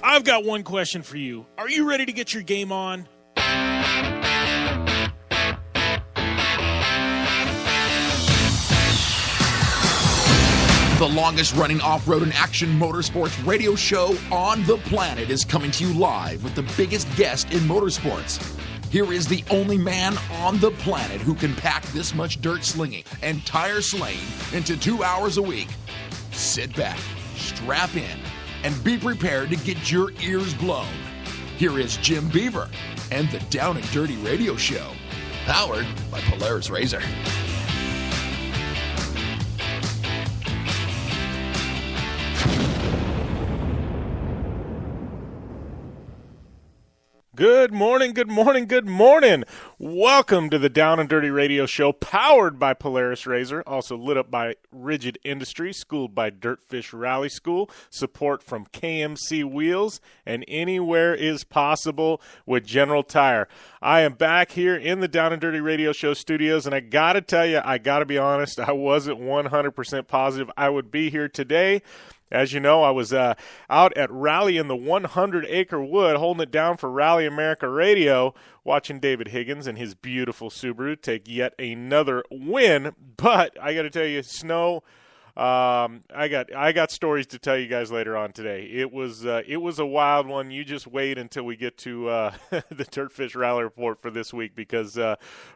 I've got one question for you. Are you ready to get your game on? The longest-running off-road and action motorsports radio show on the planet is coming to you live with the biggest guest in motorsports. Here is the only man on the planet who can pack this much dirt slinging and tire slaying into 2 hours a week. Sit back, strap in, and be prepared to get your ears blown. Here is Jim Beaver and the Down and Dirty Radio Show, powered by Polaris Razor. Good morning, good morning, good morning. Welcome to the Down and Dirty Radio Show, powered by Polaris Razor, also lit up by Rigid Industries, schooled by Dirtfish Rally School, support from KMC Wheels, and Anywhere is Possible with General Tire. I am back here in the Down and Dirty Radio Show studios, and I got to tell you, I got to be honest, I wasn't 100% positive I would be here today. As you know, I was out at Rally in the 100 Acre Wood, holding it down for Rally America Radio, watching David Higgins and his beautiful Subaru take yet another win. But I got to tell you, Snow, I got stories to tell you guys later on today. It was a wild one. You just wait until we get to the Dirtfish Rally Report for this week, because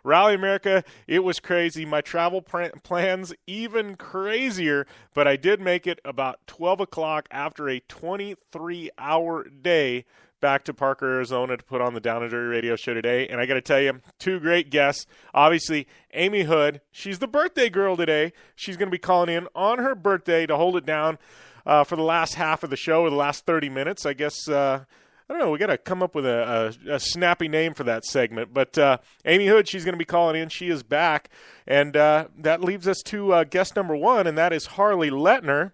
Rally America, it was crazy. My travel plans even crazier, but I did make it about 12 o'clock after a 23-hour day back to Parker, Arizona to put on the Down and Dirty Radio Show today. And I got to tell you, two great guests. Obviously, Amy Houde. She's the birthday girl today. She's going to be calling in on her birthday to hold it down for the last half of the show, or the last 30 minutes. I guess, I don't know, we got to come up with a snappy name for that segment. But Amy Houde, she's going to be calling in. She is back. And that leaves us to guest number one, and that is Harley Letner.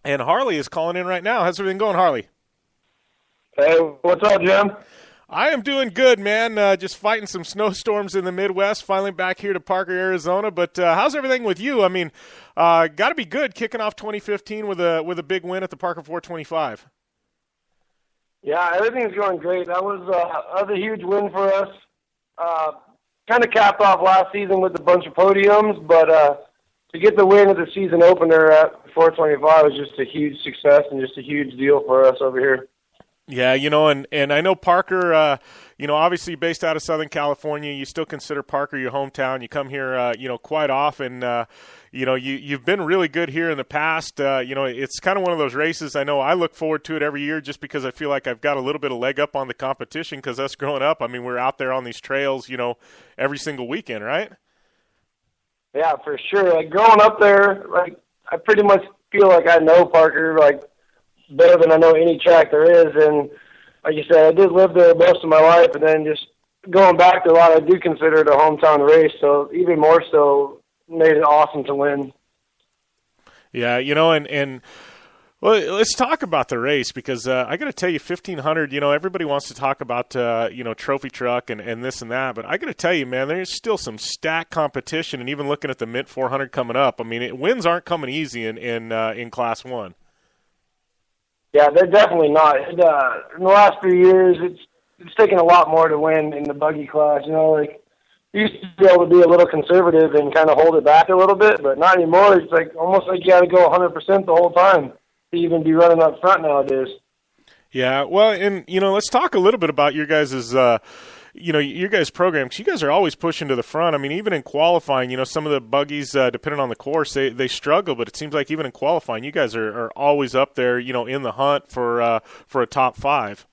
And Harley is calling in right now. How's everything going, Harley? Hey, what's up, Jim? I am doing good, man. Just fighting some snowstorms in the Midwest. Finally back here to Parker, Arizona. But how's everything with you? I mean, got to be good kicking off 2015 with a big win at the Parker 425. Yeah, everything's going great. That was a huge win for us. Kind of capped off last season with a bunch of podiums, but to get the win at the season opener at 425 was just a huge success and just a huge deal for us over here. Yeah, you know, and I know Parker, you know, obviously based out of Southern California, you still consider Parker your hometown. You come here, you know, quite often. You know, you've been really good here in the past. You know, it's kind of one of those races. I know I look forward to it every year just because I feel like I've got a little bit of leg up on the competition, because us growing up, I mean, we're out there on these trails, you know, every single weekend, right? Yeah, for sure. Like, growing up there, like, I pretty much feel like I know Parker, like, better than I know any track there is. And like you said, I did live there most of my life, and then just going back to a lot, I do consider it a hometown race, so even more so made it awesome to win. Yeah, you know, and well, let's talk about the race, because I got to tell you, 1,500, you know, everybody wants to talk about, you know, trophy truck and this and that, but I got to tell you, man, there's still some stacked competition, and even looking at the Mint 400 coming up, I mean, wins aren't coming easy in Class 1. Yeah, they're definitely not. In the last few years, it's taken a lot more to win in the buggy class. You know, like, we used to be able to be a little conservative and kind of hold it back a little bit, but not anymore. It's like almost like you got to go 100% the whole time to even be running up front nowadays. Yeah, well, and, you know, let's talk a little bit about your guys' you know, your guys' program, because you guys are always pushing to the front. I mean, even in qualifying, you know, some of the buggies, depending on the course, they struggle, but it seems like even in qualifying, you guys are always up there, you know, in the hunt for a top 5.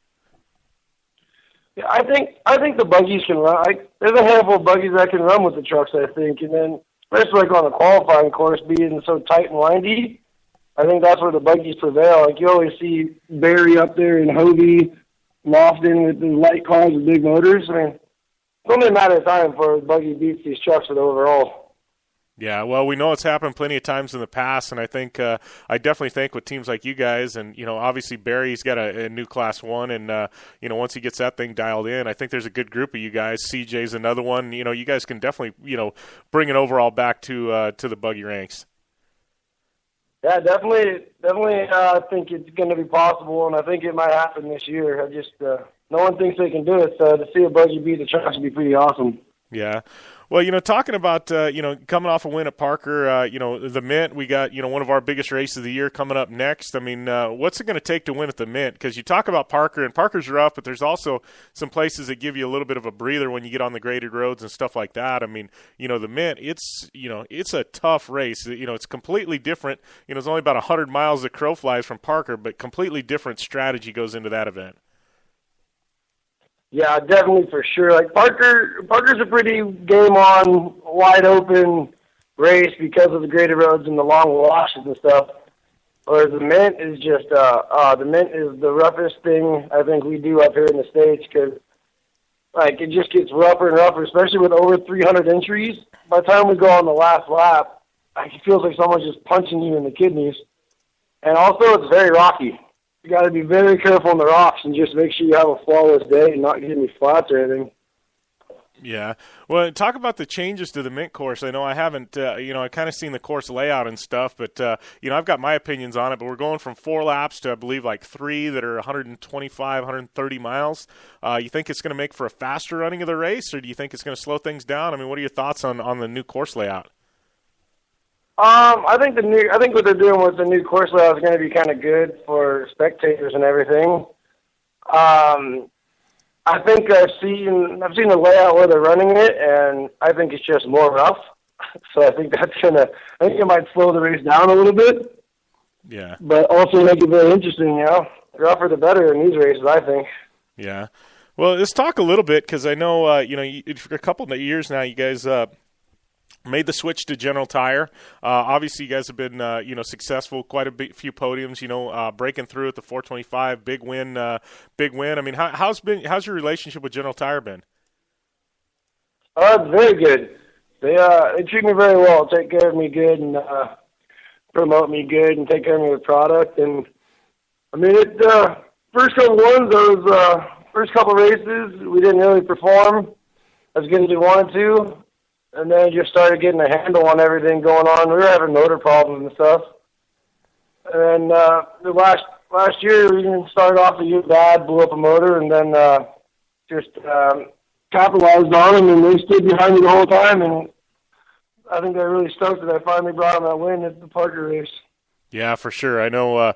Yeah, I think the buggies can run. There's a handful of buggies that can run with the trucks, I think, and then especially like on the qualifying course being so tight and windy, I think that's where the buggies prevail. Like, you always see Barry up there and Houde, Lofton with the light cars with big motors. I mean, it's only a matter of time before the buggy beats these trucks with overall. Yeah, well, we know it's happened plenty of times in the past, and I think I definitely think with teams like you guys, and, you know, obviously Barry's got a new Class 1, and, you know, once he gets that thing dialed in, I think there's a good group of you guys. CJ's another one. You know, you guys can definitely, you know, bring it overall back to the buggy ranks. Yeah, definitely. I think it's going to be possible, and I think it might happen this year. I just no one thinks they can do it, so to see a buggy beat the trucks would be pretty awesome. Yeah. Well, talking about, coming off a win at Parker, the Mint, we got, one of our biggest races of the year coming up next. I mean, what's it going to take to win at the Mint? Because you talk about Parker, and Parker's rough, but there's also some places that give you a little bit of a breather when you get on the graded roads and stuff like that. I mean, the Mint, it's a tough race. It's completely different. It's only about 100 miles the crow flies from Parker, but completely different strategy goes into that event. Yeah, definitely for sure. Like Parker's a pretty game on, wide open race because of the graded roads and the long washes and stuff. Whereas the Mint is just the Mint is the roughest thing I think we do up here in the States, because it just gets rougher and rougher, especially with over 300 entries. By the time we go on the last lap, it feels like someone's just punching you in the kidneys. And also, it's very rocky. You got to be very careful on the rocks and just make sure you have a flawless day and not get any flats or anything. Yeah. Well, talk about the changes to the Mint course. I know I haven't, I kind of seen the course layout and stuff, but, I've got my opinions on it, but we're going from 4 laps to, I believe, 3 that are 125, 130 miles. You think it's going to make for a faster running of the race, or do you think it's going to slow things down? I mean, what are your thoughts on the new course layout? I think what they're doing with the new course layout is going to be kind of good for spectators and everything. I think I've seen the layout where they're running it, and I think it's just more rough. So I think it might slow the race down a little bit. Yeah. But also make it very interesting, The rougher the better in these races, I think. Yeah. Well, let's talk a little bit, because I know, for a couple of years now, you guys made the switch to General Tire. Obviously, you guys have been, successful, quite a few podiums. Breaking through at the 425, big win. I mean, how's your relationship with General Tire been? It's very good. They treat me very well, take care of me good, and promote me good, and take care of me with product. And I mean, first couple races, we didn't really perform as good as we wanted to. And then just started getting a handle on everything going on. We were having motor problems and stuff. And the last year, we started off the year bad, blew up a motor, and then just capitalized on them, and they stood behind me the whole time. And I think they're really stoked that I finally brought them that win at the Parker race. Yeah, for sure. I know,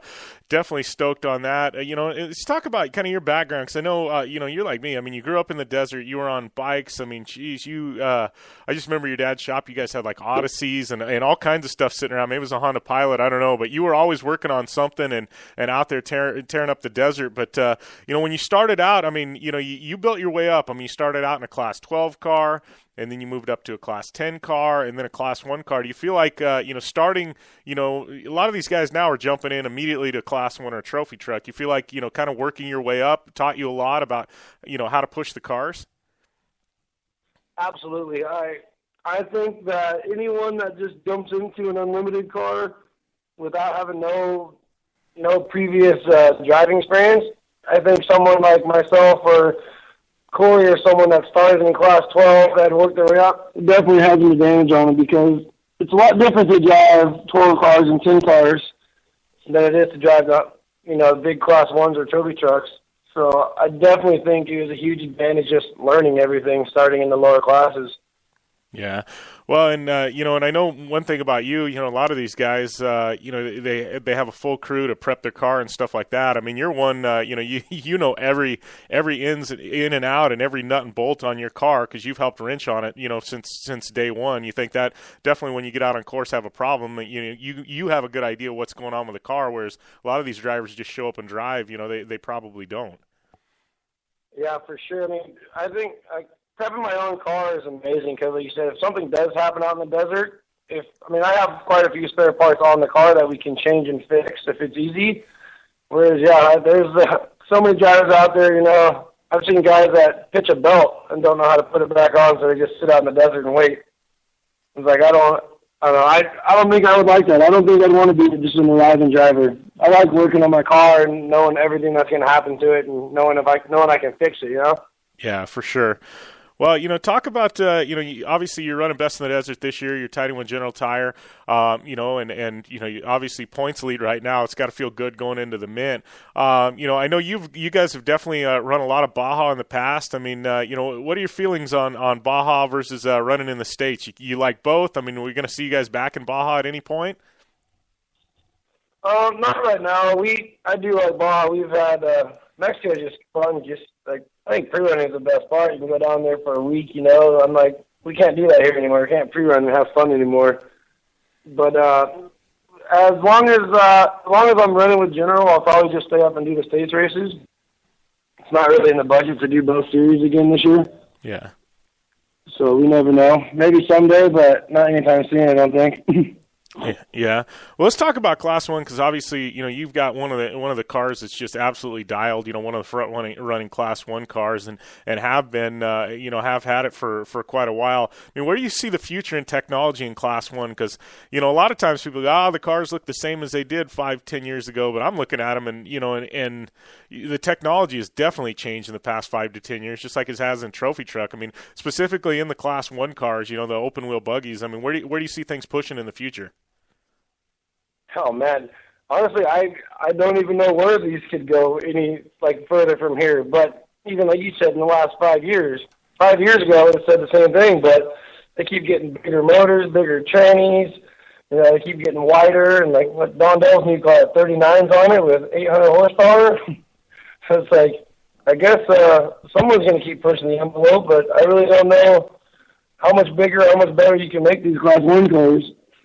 definitely stoked on that. Let's talk about kind of your background, because I know, you're like me. I mean, you grew up in the desert. You were on bikes. I mean, geez, I just remember your dad's shop. You guys had Odysseys and all kinds of stuff sitting around. Maybe it was a Honda Pilot. I don't know. But you were always working on something and out there tearing up the desert. But, when you started out, I mean, you built your way up. I mean, you started out in a Class 12 car, and then you moved up to a Class 10 car, and then a Class 1 car. Do you feel like, starting, a lot of these guys now are jumping in immediately to Class 1 or a trophy truck. You feel like, kind of working your way up taught you a lot about, how to push the cars? Absolutely. I think that anyone that just jumps into an unlimited car without having no previous driving experience, I think someone like myself or Corey or someone that started in Class 12 that worked their way up definitely has an advantage on them, because it's a lot different to drive 12 cars and 10 cars than it is to drive big Class 1s or trophy trucks. So I definitely think it was a huge advantage just learning everything starting in the lower classes. Yeah. Well, and, and I know one thing about you, a lot of these guys, they have a full crew to prep their car and stuff like that. I mean, you're one, every in and out and every nut and bolt on your car, because you've helped wrench on it, since day one. You think that definitely when you get out on course have a problem, you have a good idea what's going on with the car, whereas a lot of these drivers just show up and drive, they probably don't. Yeah, for sure. I mean, I think prepping my own car is amazing, because, like you said, if something does happen out in the desert, I have quite a few spare parts on the car that we can change and fix if it's easy. Whereas, there's so many drivers out there, I've seen guys that pitch a belt and don't know how to put it back on, so they just sit out in the desert and wait. It's like, I don't think I would like that. I don't think I'd want to be just an arriving driver. I like working on my car and knowing everything that's going to happen to it, and knowing I can fix it, Yeah, for sure. Well, talk about, obviously you're running Best in the Desert this year. You're tied in with General Tire, and you obviously points lead right now. It's got to feel good going into the Mint. I know you guys have definitely run a lot of Baja in the past. I mean, what are your feelings on Baja versus running in the States? You like both? I mean, we're going to see you guys back in Baja at any point? Not right now. I do like Baja. We've had Mexico is just fun. I think pre-running is the best part. You can go down there for a week, I'm like, we can't do that here anymore. We can't pre-run and have fun anymore. But as long as I'm running with General, I'll probably just stay up and do the States races. It's not really in the budget to do both series again this year. Yeah. So we never know. Maybe someday, but not anytime soon, I don't think. Yeah. Well, let's talk about Class 1 because obviously, you've got one of the cars that's just absolutely dialed. One of the front running Class 1 cars, and have been, have had it for quite a while. I mean, where do you see the future in technology in Class 1? Because a lot of times people go, the cars look the same as they did 5-10 years ago. But I'm looking at them, and and the technology has definitely changed in the past 5 to 10 years, just like it has in Trophy Truck. I mean, specifically in the Class 1 cars, the open wheel buggies. I mean, where do you see things pushing in the future? Oh man, honestly, I don't even know where these could go any further from here. But even like you said, in the last 5 years, 5 years ago, I would have said the same thing. But they keep getting bigger motors, bigger trannies. They keep getting wider, and what Don Dell's new car, 39s on it with 800 horsepower. So it's I guess someone's going to keep pushing the envelope, but I really don't know how much bigger, how much better you can make these Class 1 cars.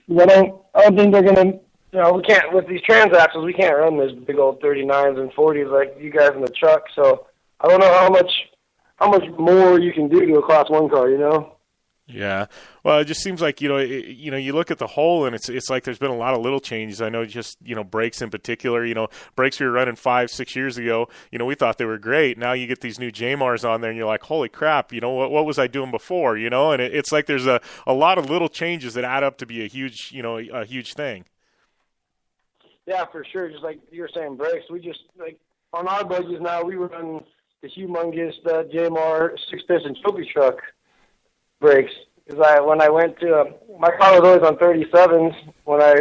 I don't think they're going to. We can't, with these transaxles, we can't run those big old 39s and 40s like you guys in the truck. So I don't know how much more you can do to a Class 1 car, Yeah. Well, it just seems like, you look at the whole and it's like there's been a lot of little changes. I know just, brakes in particular, brakes we were running 5-6 years ago, we thought they were great. Now you get these new JMARs on there and you're like, holy crap, what was I doing before, and it's like there's a lot of little changes that add up to be a huge thing. Yeah, for sure. Just like you were saying, brakes. We just, on our buggies now, we run the humongous JMR 6-piston trophy truck brakes. Because when I went to, my car was always on 37s. When I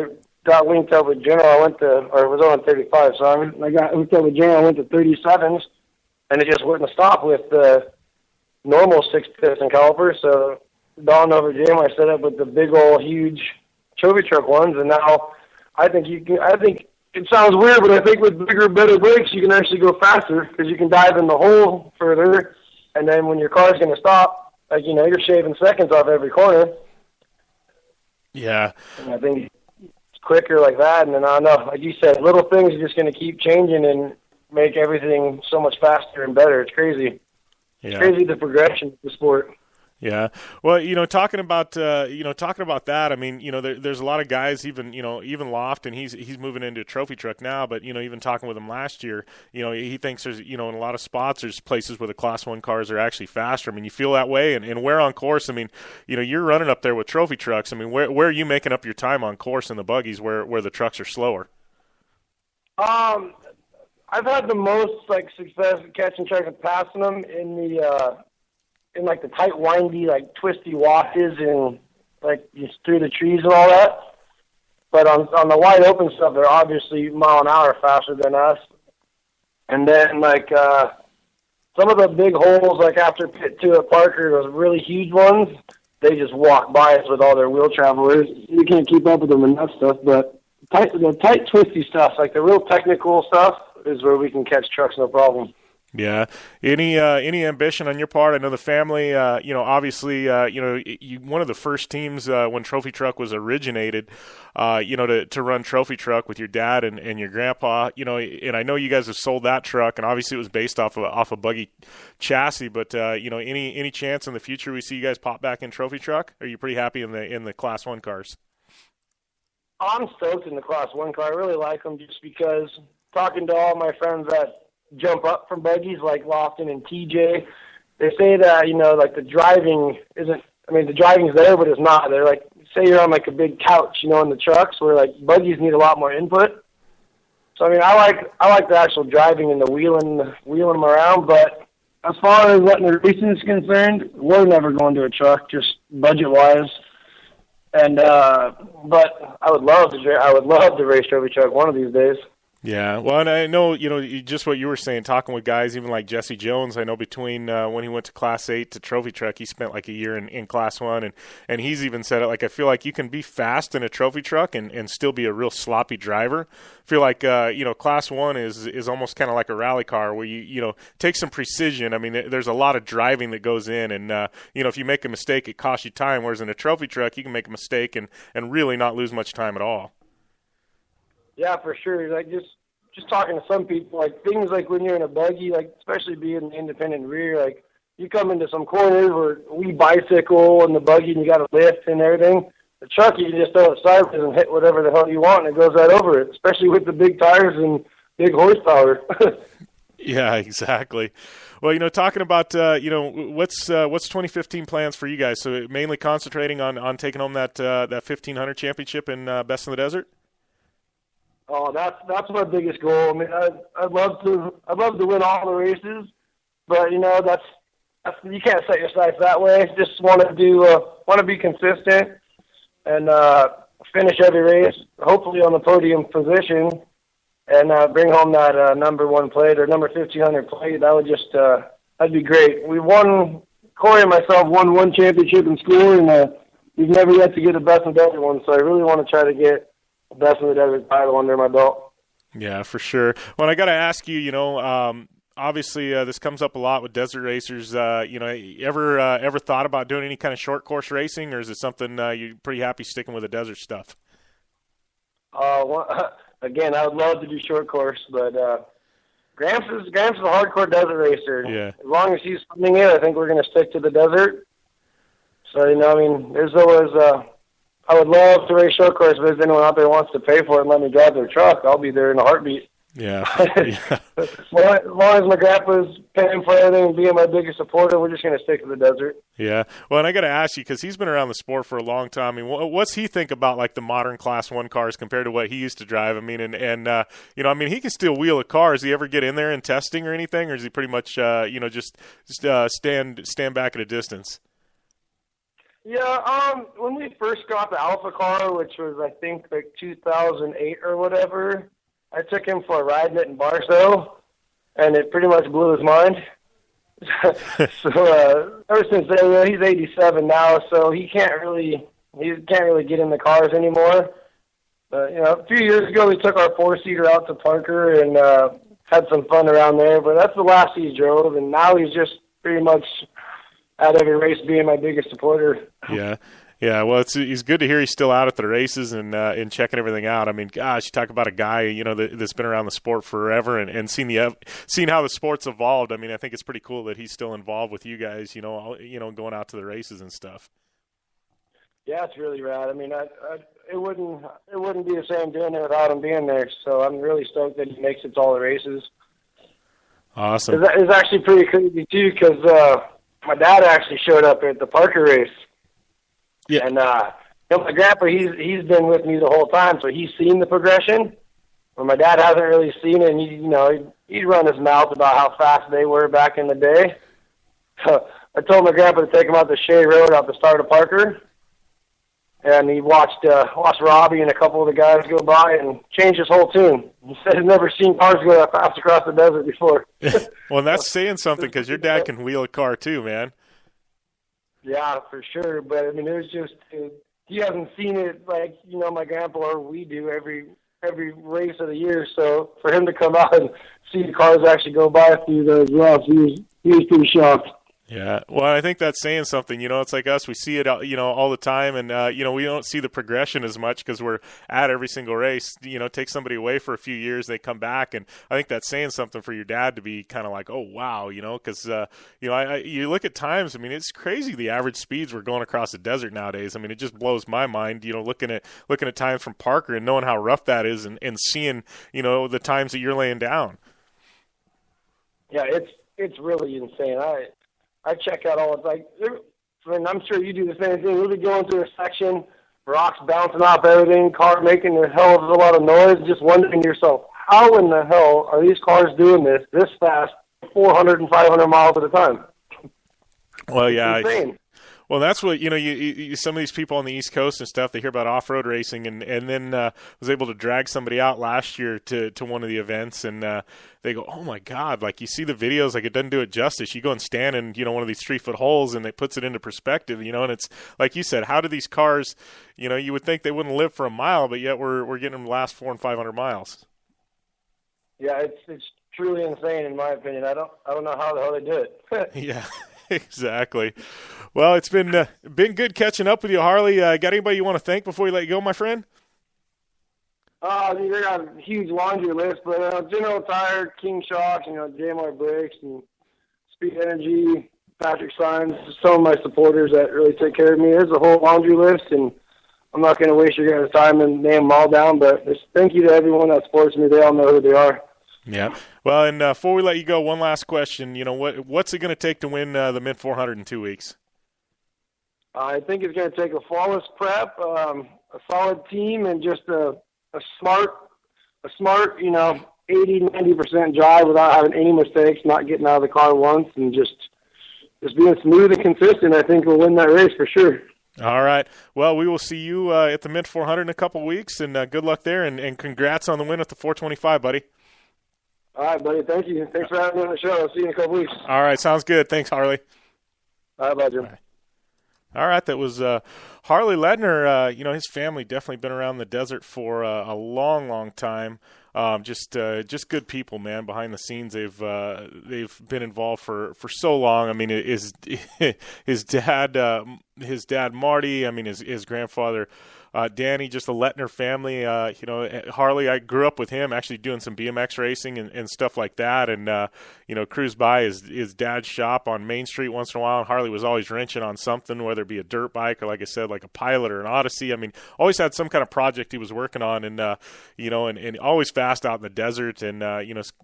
got linked up with General, it was on 35. So when I got linked up with General, I went to 37s, and it just wouldn't stop with the normal 6-piston caliper. So Don over Jim, I set up with the big old huge trophy truck ones, and now I think it sounds weird, but I think with bigger, better brakes, you can actually go faster because you can dive in the hole further, and then when your car's going to stop, you're shaving seconds off every corner. Yeah. And I think it's quicker like that, and then I don't know, like you said, little things are just going to keep changing and make everything so much faster and better. It's crazy. Yeah. It's crazy the progression of the sport. Yeah. Well, talking about that, I mean, there's a lot of guys, even Loft, and he's moving into a trophy truck now, but, even talking with him last year, he thinks there's, in a lot of spots, there's places where the Class 1 cars are actually faster. I mean, you feel that way, and where on course, I mean, you're running up there with trophy trucks. I mean, where are you making up your time on course in the buggies where the trucks are slower? I've had the most, success catching trucks and passing them in the, in the tight, windy, twisty washes and just through the trees and all that. But on the wide open stuff, they're obviously mile an hour faster than us. And then some of the big holes, after Pit 2 at Parker, those really huge ones, they just walk by us with all their wheel travelers. You can't keep up with them in that stuff. But the tight, twisty stuff, the real technical stuff, is where we can catch trucks no problem. Yeah. Any ambition on your part? I know the family, obviously, you one of the first teams when Trophy Truck was originated, to run Trophy Truck with your dad and your grandpa, and I know you guys have sold that truck, and obviously it was based off a buggy chassis, but, any chance in the future we see you guys pop back in Trophy Truck? Are you pretty happy in the Class 1 cars? I'm stoked in the Class 1 car. I really like them just because talking to all my friends that jump up from buggies like Lofton and TJ, they say that, the driving isn't, the driving's there, but it's not. They're say you're on a big couch, in the trucks where buggies need a lot more input. So, I like the actual driving and the wheeling them around, but as far as Letner Racing is concerned, we're never going to a truck, just budget-wise. And but I would love to race trophy truck one of these days. Yeah, well, and I know, just what you were saying, talking with guys, even like Jesse Jones, I know between when he went to Class 8 to Trophy Truck, he spent like a year in Class 1, and he's even said it, like, I feel like you can be fast in a Trophy Truck and still be a real sloppy driver. I feel like, Class 1 is almost kind of like a rally car where you take some precision. I mean, there's a lot of driving that goes in, and, if you make a mistake, it costs you time, whereas in a Trophy Truck, you can make a mistake and really not lose much time at all. Yeah, for sure. Like just talking to some people, like things like when you're in a buggy, like especially being independent rear, like you come into some corners where we bicycle and the buggy and you got to lift and everything. The truck, you can just throw it sideways and hit whatever the hell you want and it goes right over it, especially with the big tires and big horsepower. Yeah, exactly. Well, talking about, what's 2015 plans for you guys? So mainly concentrating on taking home that 1500 championship in Best in the Desert? Oh, that's my biggest goal. I mean, I'd love to win all the races, but that's you can't set your sights that way. Just want to be consistent and finish every race, hopefully on the podium position, and bring home that number 1 plate or number 1500 plate. That would just that'd be great. Corey and myself won 1 championship in school, and we've never yet to get a Best in the Desert one. So I really want to try to get Best in the Desert title under my belt. Yeah, for sure. Well, I got to ask you, obviously this comes up a lot with desert racers. Ever thought about doing any kind of short course racing, or is it something you're pretty happy sticking with the desert stuff? Again, I would love to do short course, but Gramps is a hardcore desert racer. Yeah. As long as he's coming in, I think we're going to stick to the desert. So, there's always I would love to race short course, but if anyone out there wants to pay for it and let me drive their truck, I'll be there in a heartbeat. Yeah. As long as my grandpa's paying for everything and being my biggest supporter, we're just going to stick to the desert. Yeah. Well, and I got to ask you, because he's been around the sport for a long time. I mean, what's he think about like the modern Class 1 cars compared to what he used to drive? I mean, he can still wheel a car. Does he ever get in there in testing or anything, or is he pretty much, just stand back at a distance? Yeah, when we first got the Alpha car, which was, I think, like 2008 or whatever, I took him for a ride in it in Barstow, and it pretty much blew his mind. So ever since then, he's 87 now, so he can't really get in the cars anymore. A few years ago, we took our 4-seater out to Parker and had some fun around there, but that's the last he drove, and now he's just pretty much at every race being my biggest supporter. Yeah. Well, it's good to hear he's still out at the races and checking everything out. I mean, gosh, you talk about a guy that's been around the sport forever and seen how the sport's evolved. I mean, I think it's pretty cool that he's still involved with you guys. Going out to the races and stuff. Yeah, it's really rad. I mean, it wouldn't be the same doing it without him being there. So I'm really stoked that he makes it to all the races. Awesome. It's actually pretty crazy too, because my dad actually showed up at the Parker race. Yeah. And my grandpa, he's been with me the whole time, so he's seen the progression. Where my dad hasn't really seen it, and he'd run his mouth about how fast they were back in the day. So I told my grandpa to take him out the Shea Road out the start of Parker, and he watched Robbie and a couple of the guys go by and changed his whole tune. He said he'd never seen cars go that fast across the desert before. Well, that's saying something, because your dad can wheel a car too, man. Yeah, for sure. But I mean, it was just he hasn't seen it like my grandpa or we do every race of the year. So for him to come out and see the cars actually go by through those routes, he was pretty shocked. Yeah, well, I think that's saying something. It's like us. We see it, all the time, and, we don't see the progression as much because we're at every single race. Take somebody away for a few years, they come back, and I think that's saying something for your dad to be kind of like, oh, wow, because, you look at times, I mean, it's crazy the average speeds we're going across the desert nowadays. I mean, it just blows my mind, looking at times from Parker and knowing how rough that is and seeing, the times that you're laying down. Yeah, it's really insane. I check out all and I'm sure you do the same thing. We'll be going through a section, rocks bouncing off everything, car making a hell of a lot of noise, just wondering to yourself, how in the hell are these cars doing this fast 400 and 500 miles at a time. Well, yeah. It's insane. Well, that's what, you some of these people on the East Coast and stuff, they hear about off-road racing, and then was able to drag somebody out last year to one of the events, and they go, oh, my God, like you see the videos, like it doesn't do it justice. You go and stand in, one of these 3-foot holes, and it puts it into perspective, and it's, like you said, how do these cars, you would think they wouldn't live for a mile, but yet we're getting them to last 400 and 500 miles. Yeah, it's truly insane, in my opinion. I don't know how the hell they do it. Yeah. Exactly. Well, it's been good catching up with you, Harley. Got anybody you want to thank before we let you go, my friend? They got a huge laundry list, but General Tire, King Shocks, JMR Brakes, and Speed Energy, Patrick Signs, some of my supporters that really take care of me. There's a whole laundry list, and I'm not going to waste your guys' time and name them all down, but just thank you to everyone that supports me. They all know who they are. Yeah. Well, and before we let you go, one last question. What's it going to take to win the Mid 400 in 2 weeks? I think it's going to take a flawless prep, a solid team, and just a smart, 80-90% drive without having any mistakes, not getting out of the car once, and just being smooth and consistent. I think we'll win that race for sure. All right. Well, we will see you at the Mid 400 in a couple weeks, and good luck there, and congrats on the win at the 425, buddy. All right, buddy. Thank you. Thanks for having me on the show. I'll see you in a couple weeks. All right. Sounds good. Thanks, Harley. All right, bye, Jim. All right. That was Harley Letner. His family definitely been around the desert for a long, long time. Just good people, man. Behind the scenes, they've been involved for so long. I mean, his dad Marty. I mean, his grandfather. Danny, just the Letner family, Harley, I grew up with him actually doing some BMX racing and stuff like that. And, cruise by his dad's shop on Main Street once in a while. And Harley was always wrenching on something, whether it be a dirt bike or, like I said, like a Pilot or an Odyssey. I mean, always had some kind of project he was working on and always fast out in the desert. And,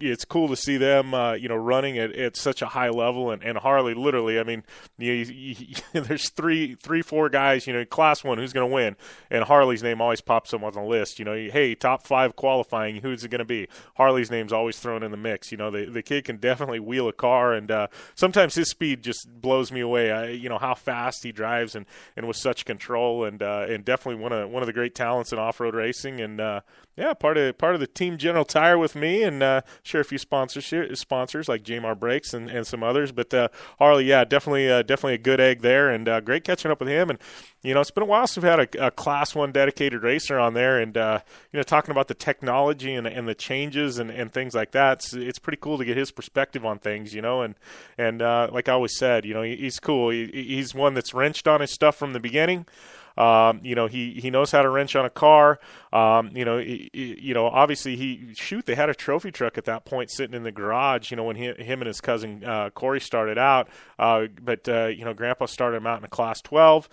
it's cool to see them, running at such a high level. And Harley, literally, I mean, there's four guys, class one, who's going to win? And Harley's name always pops up on the list. Hey, top 5 qualifying, who's it going to be? Harley's name's always thrown in the mix. The kid can definitely wheel a car, and sometimes his speed just blows me away. How fast he drives and with such control, and definitely one of the great talents in off-road racing. And part of the team General Tire with me, and share a few sponsors like JMR Brakes and some others. But Harley, definitely a good egg there, and great catching up with him. And it's been a while since we've had a Class 1 dedicated racer on there, and talking about the technology and the changes and things like that. It's pretty cool to get his perspective on things, and like I always said, he's cool. He's one that's wrenched on his stuff from the beginning. He knows how to wrench on a car. Obviously they had a trophy truck at that point sitting in the garage, when him and his cousin, Corey started out. But Grandpa started him out in a Class 12,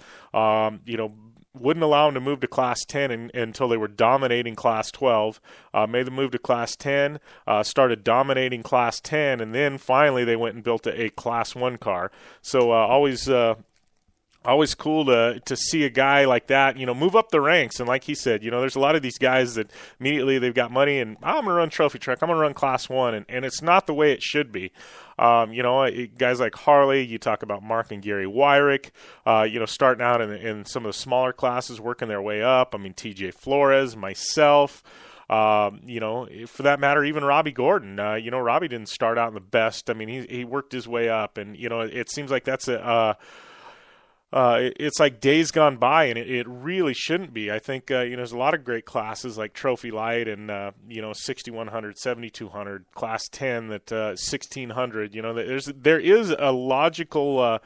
wouldn't allow him to move to Class 10 until they were dominating Class 12, made the move to Class 10, started dominating Class 10, and then finally they went and built a Class 1 car. So always cool to see a guy like that, move up the ranks. And like he said, there's a lot of these guys that immediately they've got money and I'm going to run trophy truck. I'm going to run Class 1. And it's not the way it should be. Guys like Harley, you talk about Mark and Gary Wyrick, starting out in some of the smaller classes, working their way up. I mean, TJ Flores, myself, for that matter, even Robbie Gordon. Robbie didn't start out in the best. I mean, he worked his way up, and, it seems like that's it's like days gone by, and it really shouldn't be. I think, there's a lot of great classes like Trophy Light and, 6100, 7200, Class 10, that 1600. There is a logical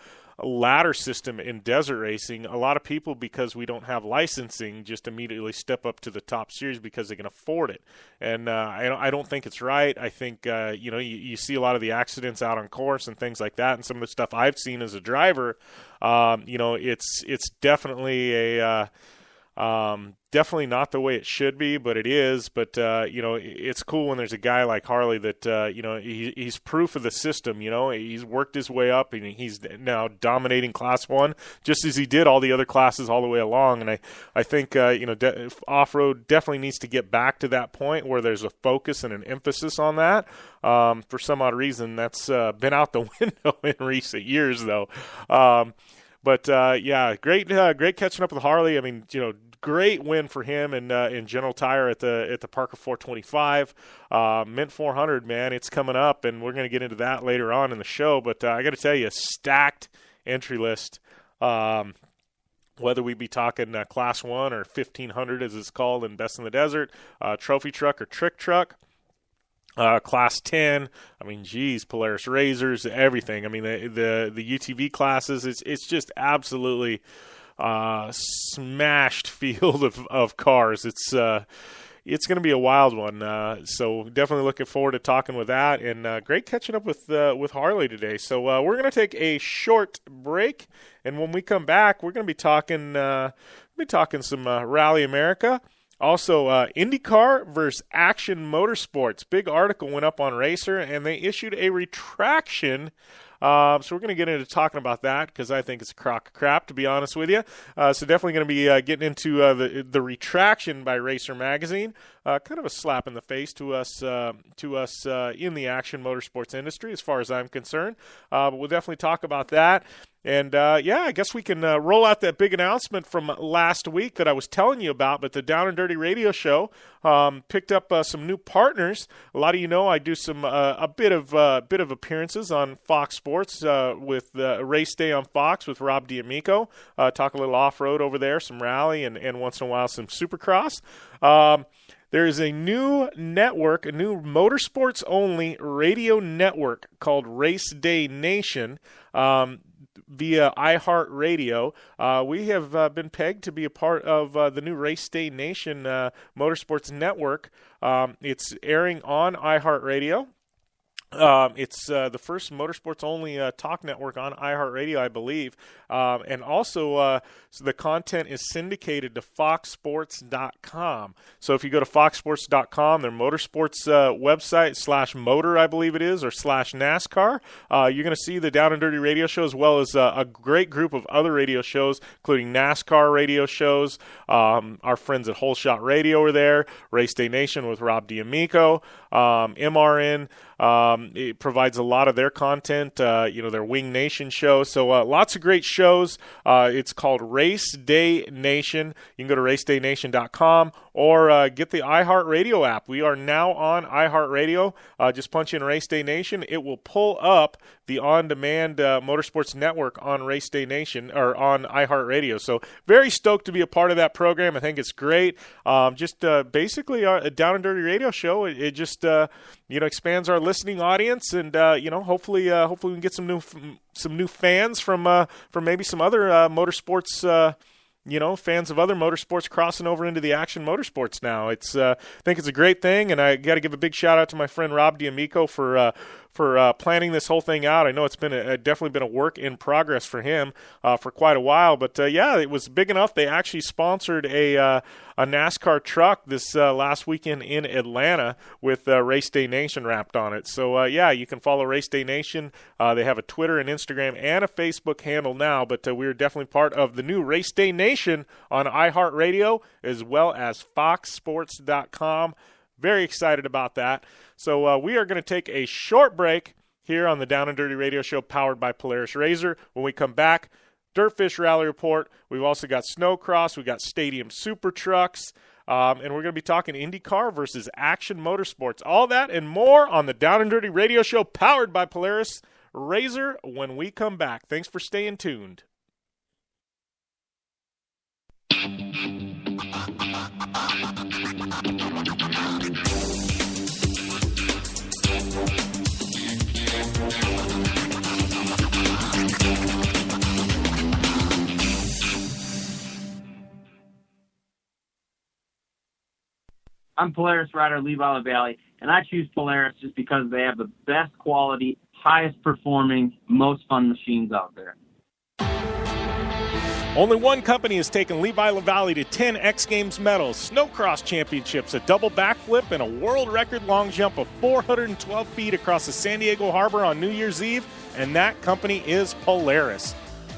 ladder system in desert racing. A lot of people, because we don't have licensing, just immediately step up to the top series because they can afford it. And I don't think it's right. I think, you see a lot of the accidents out on course and things like that, and some of the stuff I've seen as a driver, it's definitely Definitely not the way it should be, but it is. But, it's cool when there's a guy like Harley that, he's proof of the system. He's worked his way up, and he's now dominating Class 1, just as he did all the other classes all the way along. And I think, off-road definitely needs to get back to that point where there's a focus and an emphasis on that. For some odd reason, that's been out the window in recent years, though. But great catching up with Harley. I mean, great win for him in General Tire at the Parker 425. Mint 400, man, it's coming up, and we're going to get into that later on in the show. But I got to tell you, stacked entry list. Whether we be talking Class 1 or 1500, as it's called in Best in the Desert, trophy truck or trick truck. Class 10, I mean, Polaris Razors, everything. I mean, the UTV classes, it's just absolutely smashed field of cars. It's going to be a wild one. So definitely looking forward to talking with that, and great catching up with Harley today. So we're going to take a short break, and when we come back, we're going to be talking some Rally America. Also, IndyCar versus Action Motorsports. Big article went up on Racer, and they issued a retraction. So we're going to get into talking about that because I think it's a crock of crap, to be honest with you. So definitely going to be getting into the retraction by Racer Magazine. Kind of a slap in the face to us in the action motorsports industry, as far as I'm concerned. But we'll definitely talk about that. And, I guess we can roll out that big announcement from last week that I was telling you about. But the Down and Dirty Radio Show picked up some new partners. A lot of you know I do some a bit of appearances on Fox Sports with Race Day on Fox with Rob D'Amico. Talk a little off-road over there, some rally, and once in a while some Supercross. There is a new network, a new motorsports-only radio network called Race Day Nation. Via iHeartRadio. We have been pegged to be a part of the new Race Day Nation Motorsports Network. It's airing on iHeartRadio. It's the first motorsports-only talk network on iHeartRadio, I believe. And also, so the content is syndicated to foxsports.com. So if you go to foxsports.com, their motorsports website, /motor, I believe it is, or /NASCAR, you're going to see the Down and Dirty Radio Show, as well as a great group of other radio shows, including NASCAR radio shows. Our friends at Whole Shot Radio are there. Race Day Nation with Rob D'Amico. MRN. It provides a lot of their content, their Wing Nation show. So lots of great shows. It's called Race Day Nation. You can go to racedayNation.com or get the iHeartRadio app. We are now on iHeartRadio. Just punch in Race Day Nation. It will pull up the on-demand Motorsports Network on Race Day Nation, or on iHeartRadio. So very stoked to be a part of that program. I think it's great. Basically a Down and Dirty Radio Show. It just expands our listening audience, and hopefully we can get some new fans from maybe some other motorsports. Fans of other motorsports crossing over into the action motorsports now. I think it's a great thing, and I got to give a big shout out to my friend Rob D'Amico for planning this whole thing out. I know it's been definitely been a work in progress for him for quite a while, but it was big enough. They actually sponsored a NASCAR truck this last weekend in Atlanta with Race Day Nation wrapped on it. So you can follow Race Day Nation. They have a Twitter and Instagram and a Facebook handle now, but we're definitely part of the new Race Day Nation on iHeartRadio, as well as foxsports.com. Very excited about that. So we are going to take a short break here on the Down and Dirty Radio Show, powered by Polaris Razor. When we come back, Dirtfish Rally Report. We've also got Snocross. We've got Stadium Super Trucks. And we're going to be talking IndyCar versus Action Motorsports. All that and more on the Down and Dirty Radio Show, powered by Polaris Razor, when we come back. Thanks for staying tuned. I'm Polaris rider Levi LaValle, and I choose Polaris just because they have the best quality, highest performing, most fun machines out there. Only one company has taken Levi LaValle to 10 X Games medals, Snocross championships, a double backflip, and a world record long jump of 412 feet across the San Diego Harbor on New Year's Eve, and that company is Polaris.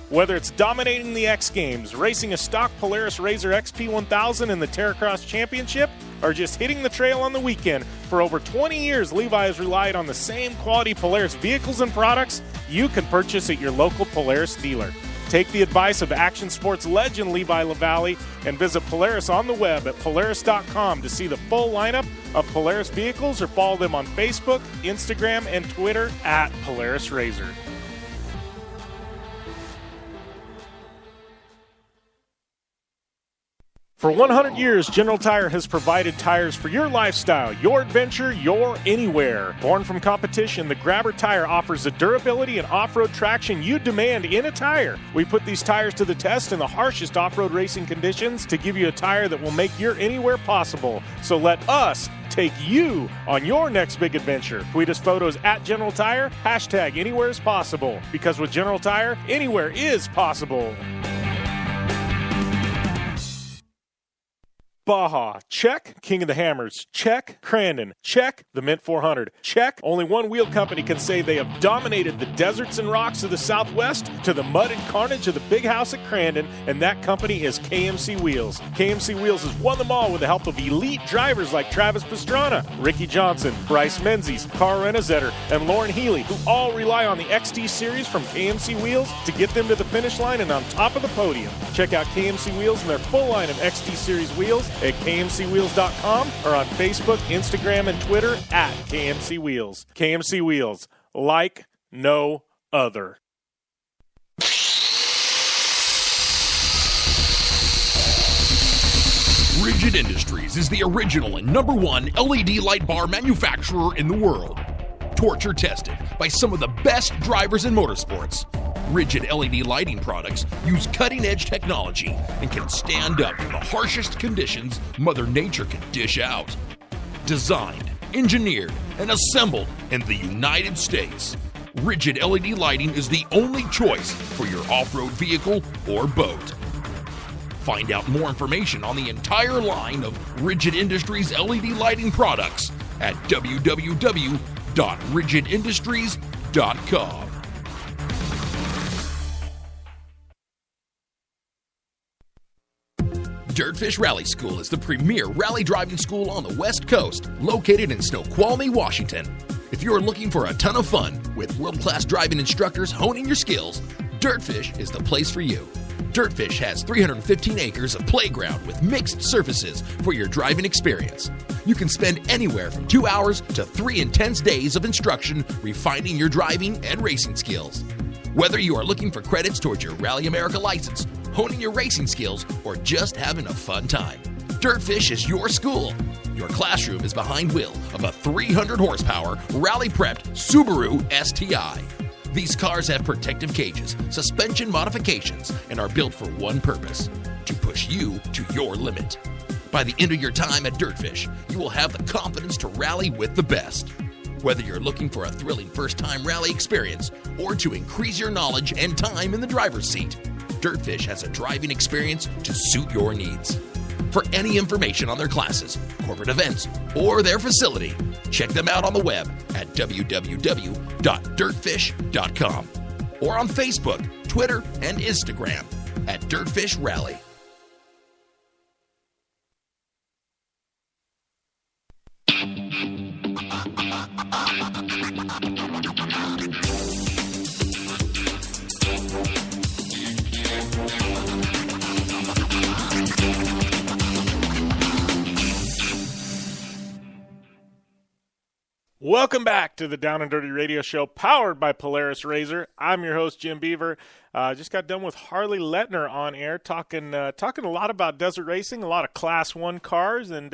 Whether it's dominating the X Games, racing a stock Polaris RZR XP1000 in the Terracross Championship, or just hitting the trail on the weekend, for over 20 years Levi has relied on the same quality Polaris vehicles and products you can purchase at your local Polaris dealer. Take the advice of action sports legend Levi LaValle and visit Polaris on the web at Polaris.com to see the full lineup of Polaris vehicles, or follow them on Facebook, Instagram, and Twitter at Polaris RZR. For 100 years, General Tire has provided tires for your lifestyle, your adventure, your anywhere. Born from competition, the Grabber tire offers the durability and off-road traction you demand in a tire. We put these tires to the test in the harshest off-road racing conditions to give you a tire that will make your anywhere possible. So let us take you on your next big adventure. Tweet us photos at General Tire, hashtag anywhere is possible. Because with General Tire, anywhere is possible. Baja, check. King of the Hammers, check. Crandon, check. The Mint 400, check. Only one wheel company can say they have dominated the deserts and rocks of the Southwest to the mud and carnage of the big house at Crandon, and that company is KMC Wheels. KMC Wheels has won them all with the help of elite drivers like Travis Pastrana, Ricky Johnson, Bryce Menzies, Carl Renazetter, and Lauren Healy, who all rely on the XT Series from KMC Wheels to get them to the finish line and on top of the podium. Check out KMC Wheels and their full line of XT Series wheels at KMCWheels.com or on Facebook, Instagram, and Twitter at KMC Wheels. KMC Wheels, like no other. Rigid Industries is the original and #1 LED light bar manufacturer in the world. Torture tested by some of the best drivers in motorsports. Rigid LED lighting products use cutting-edge technology and can stand up to the harshest conditions Mother Nature can dish out. Designed, engineered, and assembled in the United States, Rigid LED lighting is the only choice for your off-road vehicle or boat. Find out more information on the entire line of Rigid Industries LED lighting products at www.rigidindustries.com. Dirtfish Rally School is the premier rally driving school on the West Coast, located in Snoqualmie, Washington. If you're looking for a ton of fun with world-class driving instructors honing your skills, Dirtfish is the place for you. Dirtfish has 315 acres of playground with mixed surfaces for your driving experience. You can spend anywhere from 2 hours to 3 intense days of instruction refining your driving and racing skills. Whether you are looking for credits towards your Rally America license, honing your racing skills, or just having a fun time, Dirtfish is your school. Your classroom is behind wheel of a 300 horsepower rally-prepped Subaru STI. These cars have protective cages, suspension modifications, and are built for one purpose: to push you to your limit. By the end of your time at Dirtfish, you will have the confidence to rally with the best. Whether you're looking for a thrilling first-time rally experience or to increase your knowledge and time in the driver's seat, Dirtfish has a driving experience to suit your needs. For any information on their classes, corporate events, or their facility, check them out on the web at www.dirtfish.com or on Facebook, Twitter, and Instagram at Dirtfish Rally. Welcome back to the Down and Dirty Radio Show, powered by Polaris RZR. I'm your host, Jim Beaver. Just got done with Harley Letner on air, talking a lot about desert racing, a lot of Class 1 cars, and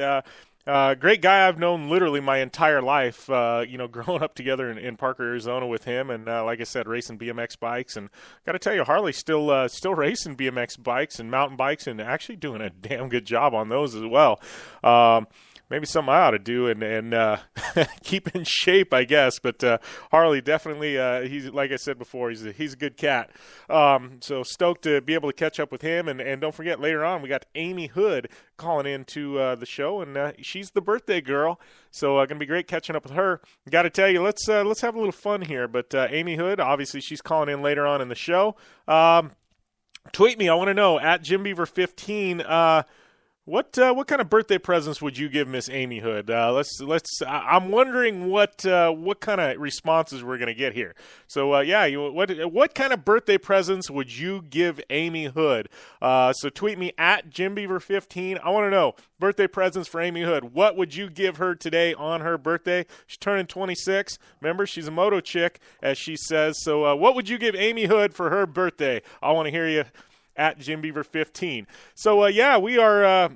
great guy I've known literally my entire life, growing up together in Parker, Arizona with him, and like I said, racing BMX bikes. And got to tell you, Harley's still racing BMX bikes and mountain bikes and actually doing a damn good job on those as well. maybe something I ought to do and keep in shape, I guess. But Harley definitely, he's like I said before, he's a good cat. So stoked to be able to catch up with him. And don't forget, later on we got Amy Houde calling into the show, and she's the birthday girl. So going to be great catching up with her. Got to tell you, let's have a little fun here. But Amy Houde, obviously, she's calling in later on in the show. Tweet me. I want to know at JimBeaver15. What kind of birthday presents would you give Miss Amy Houde? I'm wondering what kind of responses we're gonna get here. So what kind of birthday presents would you give Amy Houde? So tweet me at JimBeaver15. I want to know birthday presents for Amy Houde. What would you give her today on her birthday? She's turning 26. Remember, she's a moto chick, as she says. So what would you give Amy Houde for her birthday? I want to hear you at JimBeaver15. So we are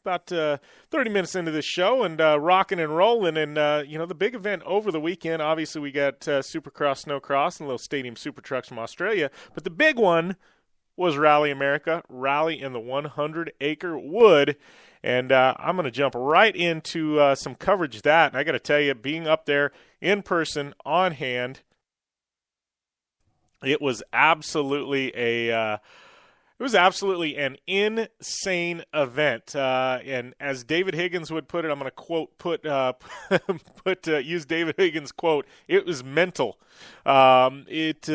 about 30 minutes into this show and rocking and rolling, and the big event over the weekend. Obviously, we got Supercross, Snocross, and little stadium super trucks from Australia. But the big one was Rally America, Rally in the 100 Acre Wood. And I'm going to jump right into some coverage of that. And I got to tell you, being up there in person, on hand, it was absolutely an insane event. And as David Higgins would put it, I'm going to use David Higgins' quote. It was mental. It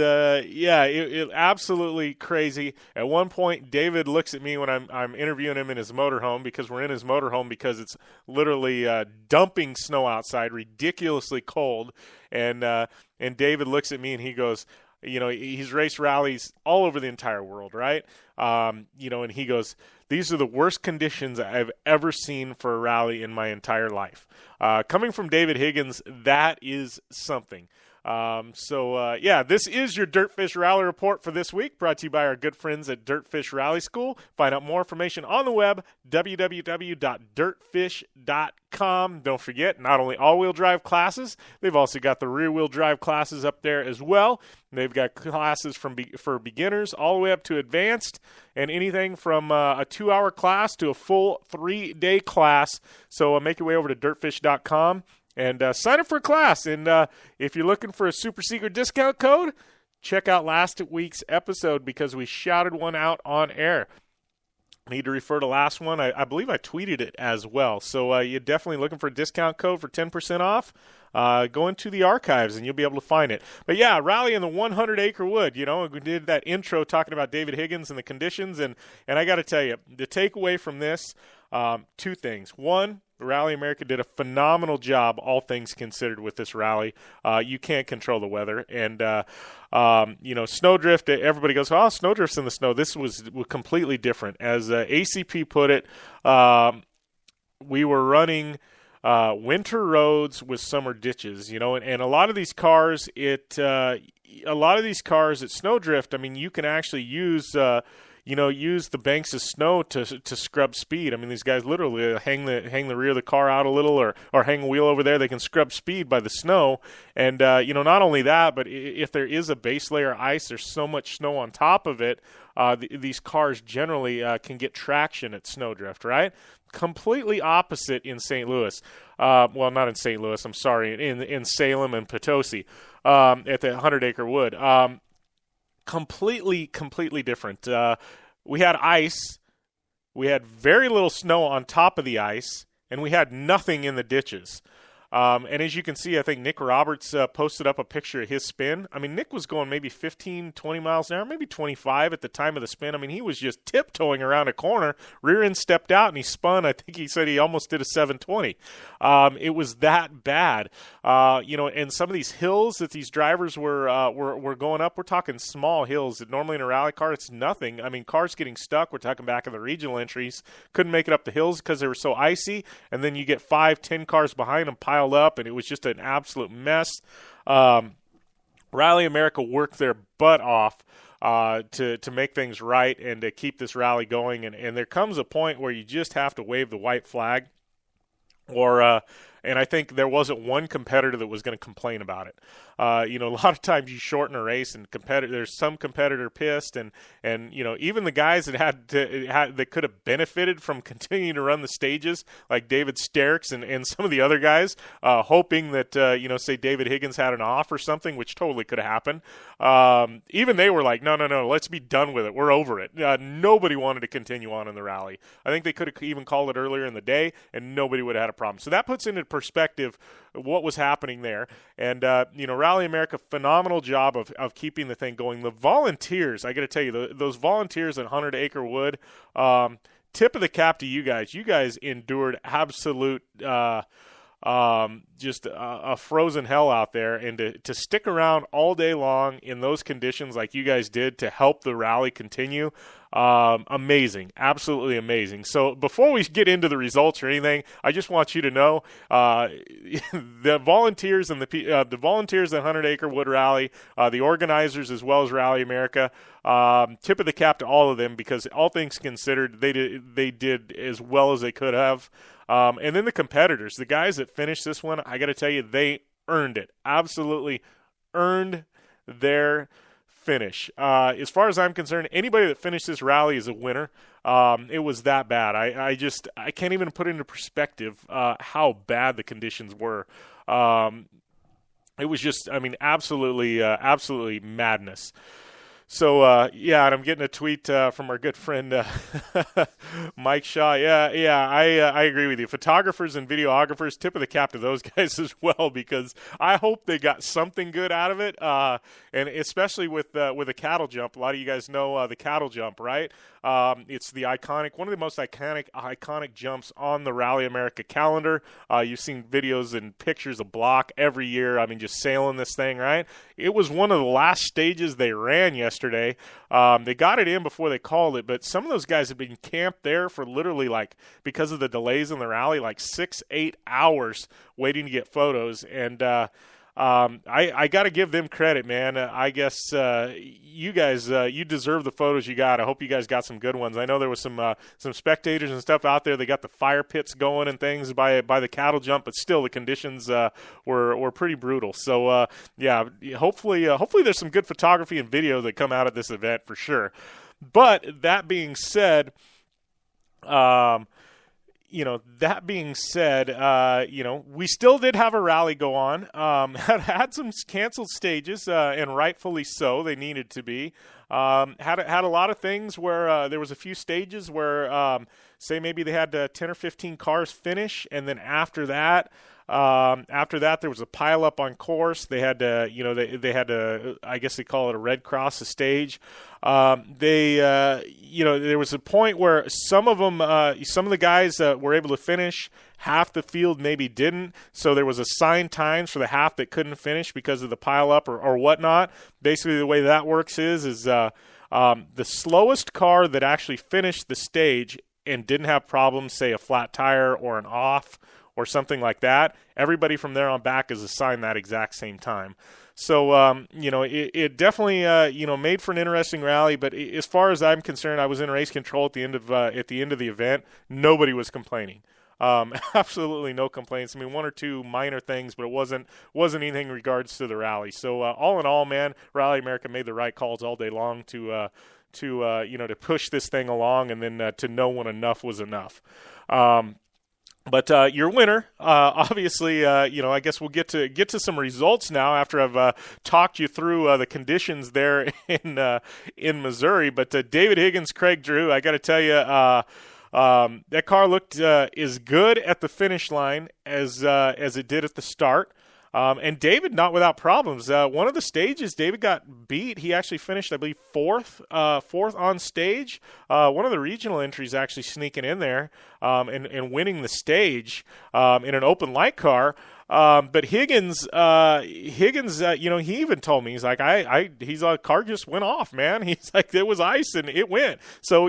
absolutely crazy. At one point, David looks at me when I'm interviewing him in his motorhome, because we're in his motorhome because it's literally dumping snow outside, ridiculously cold. And David looks at me and he goes, he's raced rallies all over the entire world, right? And he goes, these are the worst conditions I've ever seen for a rally in my entire life. Coming from David Higgins, that is something. This is your Dirtfish Rally Report for this week, brought to you by our good friends at Dirtfish Rally School. Find out more information on the web, www.dirtfish.com. Don't forget, not only all-wheel drive classes, they've also got the rear-wheel drive classes up there as well. They've got classes for beginners all the way up to advanced, and anything from a 2-hour class to a full 3-day class. So make your way over to dirtfish.com. And sign up for a class. And if you're looking for a super secret discount code, check out last week's episode, because we shouted one out on air. Need to refer to last one. I believe I tweeted it as well. So you're definitely looking for a discount code for 10% off. Go into the archives and you'll be able to find it. But yeah, Rally in the 100 Acre Wood. We did that intro talking about David Higgins and the conditions. And I got to tell you, the takeaway from this, two things. One, Rally America did a phenomenal job, all things considered, with this rally. You can't control the weather. And, snowdrift, everybody goes, oh, snowdrift's in the snow. This was completely different. As ACP put it, we were running winter roads with summer ditches, and a lot of these cars at Snowdrift, I mean, you can actually use the banks of snow to scrub speed. I mean, these guys literally hang the rear of the car out a little, or hang a wheel over there. They can scrub speed by the snow. And, not only that, but if there is a base layer ice, there's so much snow on top of it, these cars generally can get traction at Snowdrift, right? Completely opposite in St. Louis. Well, not in St. Louis, I'm sorry, in Salem and Potosi at the 100 Acre Wood. Completely different. We had ice, we had very little snow on top of the ice, and we had nothing in the ditches. And as you can see, I think Nick Roberts posted up a picture of his spin. I mean, Nick was going maybe 15, 20 miles an hour, maybe 25 at the time of the spin. I mean, he was just tiptoeing around a corner. Rear end stepped out, and he spun. I think he said he almost did a 720. It was that bad. And some of these hills that these drivers were going up, we're talking small hills. Normally in a rally car, it's nothing. I mean, cars getting stuck. We're talking back in the regional entries. Couldn't make it up the hills because they were so icy. And then you get 5-10 cars behind them piled up, and it was just an absolute mess. Rally America worked their butt off to make things right and to keep this rally going. And there comes a point where you just have to wave the white flag, or And I think there wasn't one competitor that was going to complain about it. A lot of times you shorten a race and there's some competitor pissed, and even the guys that could have benefited from continuing to run the stages, like David Sterks and some of the other guys, hoping that say David Higgins had an off or something, which totally could have happened. Even they were like, no, let's be done with it. We're over it. Nobody wanted to continue on in the rally. I think they could have even called it earlier in the day, and nobody would have had a problem. So that puts into perspective what was happening there. And, Rally America, phenomenal job of keeping the thing going. The volunteers, I got to tell you, those volunteers at 100 Acre Wood, tip of the cap to you guys. You guys endured absolute just a frozen hell out there, and to stick around all day long in those conditions like you guys did to help the rally continue, amazing, absolutely amazing. So before we get into the results or anything, I just want you to know the volunteers and the volunteers at 100 Acre Wood Rally, the organizers as well as Rally America, tip of the cap to all of them, because all things considered, they did as well as they could have. And then the competitors, the guys that finished this one, I got to tell you, they earned it. Absolutely earned their finish. As far as I'm concerned, anybody that finished this rally is a winner. It was that bad. I can't even put into perspective how bad the conditions were. It was just, absolutely madness. So, and I'm getting a tweet from our good friend Mike Shaw. I agree with you. Photographers and videographers, tip of the cap to those guys as well, because I hope they got something good out of it, and especially with a cattle jump. A lot of you guys know the cattle jump, right? It's the one of the most iconic jumps on the Rally America calendar. You've seen videos and pictures of Block every year. Just sailing this thing, right? It was one of the last stages they ran yesterday. They got it in before they called it, but some of those guys have been camped there for literally, because of the delays in the rally, 6-8 hours waiting to get photos. And I got to give them credit, man. I guess you guys, you deserve the photos you got. I hope you guys got some good ones. I know there was some spectators and stuff out there. They got the fire pits going and things by the cattle jump, but still the conditions were pretty brutal. So hopefully there's some good photography and video that come out of this event for sure. But that being said, we still did have a rally go on. Had some canceled stages, and rightfully so. They needed to be. Had a lot of things where there was a few stages where, say maybe they had 10 or 15 cars finish, and then after that there was a pile up on course. They had to, they had to, I guess they call it a red cross the stage. There was a point where some of the guys were able to finish. Half the field maybe didn't. So there was assigned times for the half that couldn't finish because of the pile up or whatnot. Basically, the way that works is the slowest car that actually finished the stage and didn't have problems, say a flat tire or an off or something like that, everybody from there on back is assigned that exact same time. So, it definitely, made for an interesting rally. But as far as I'm concerned, I was in race control at the end of the event. Nobody was complaining. Absolutely no complaints. One or two minor things, but it wasn't anything in regards to the rally. So, all in all, man, Rally America made the right calls all day long to push this thing along, and then to know when enough was enough. But your winner, obviously, I guess we'll get to some results now after I've talked you through the conditions there in Missouri. But David Higgins, Craig Drew, I got to tell you, that car looked as good at the finish line as it did at the start. And David, not without problems. One of the stages, David got beat. He actually finished, I believe, fourth on stage. One of the regional entries actually sneaking in there and winning the stage in an open light car. But Higgins, he even told me, he's like, car just went off, man. He's like, there was ice and it went. So,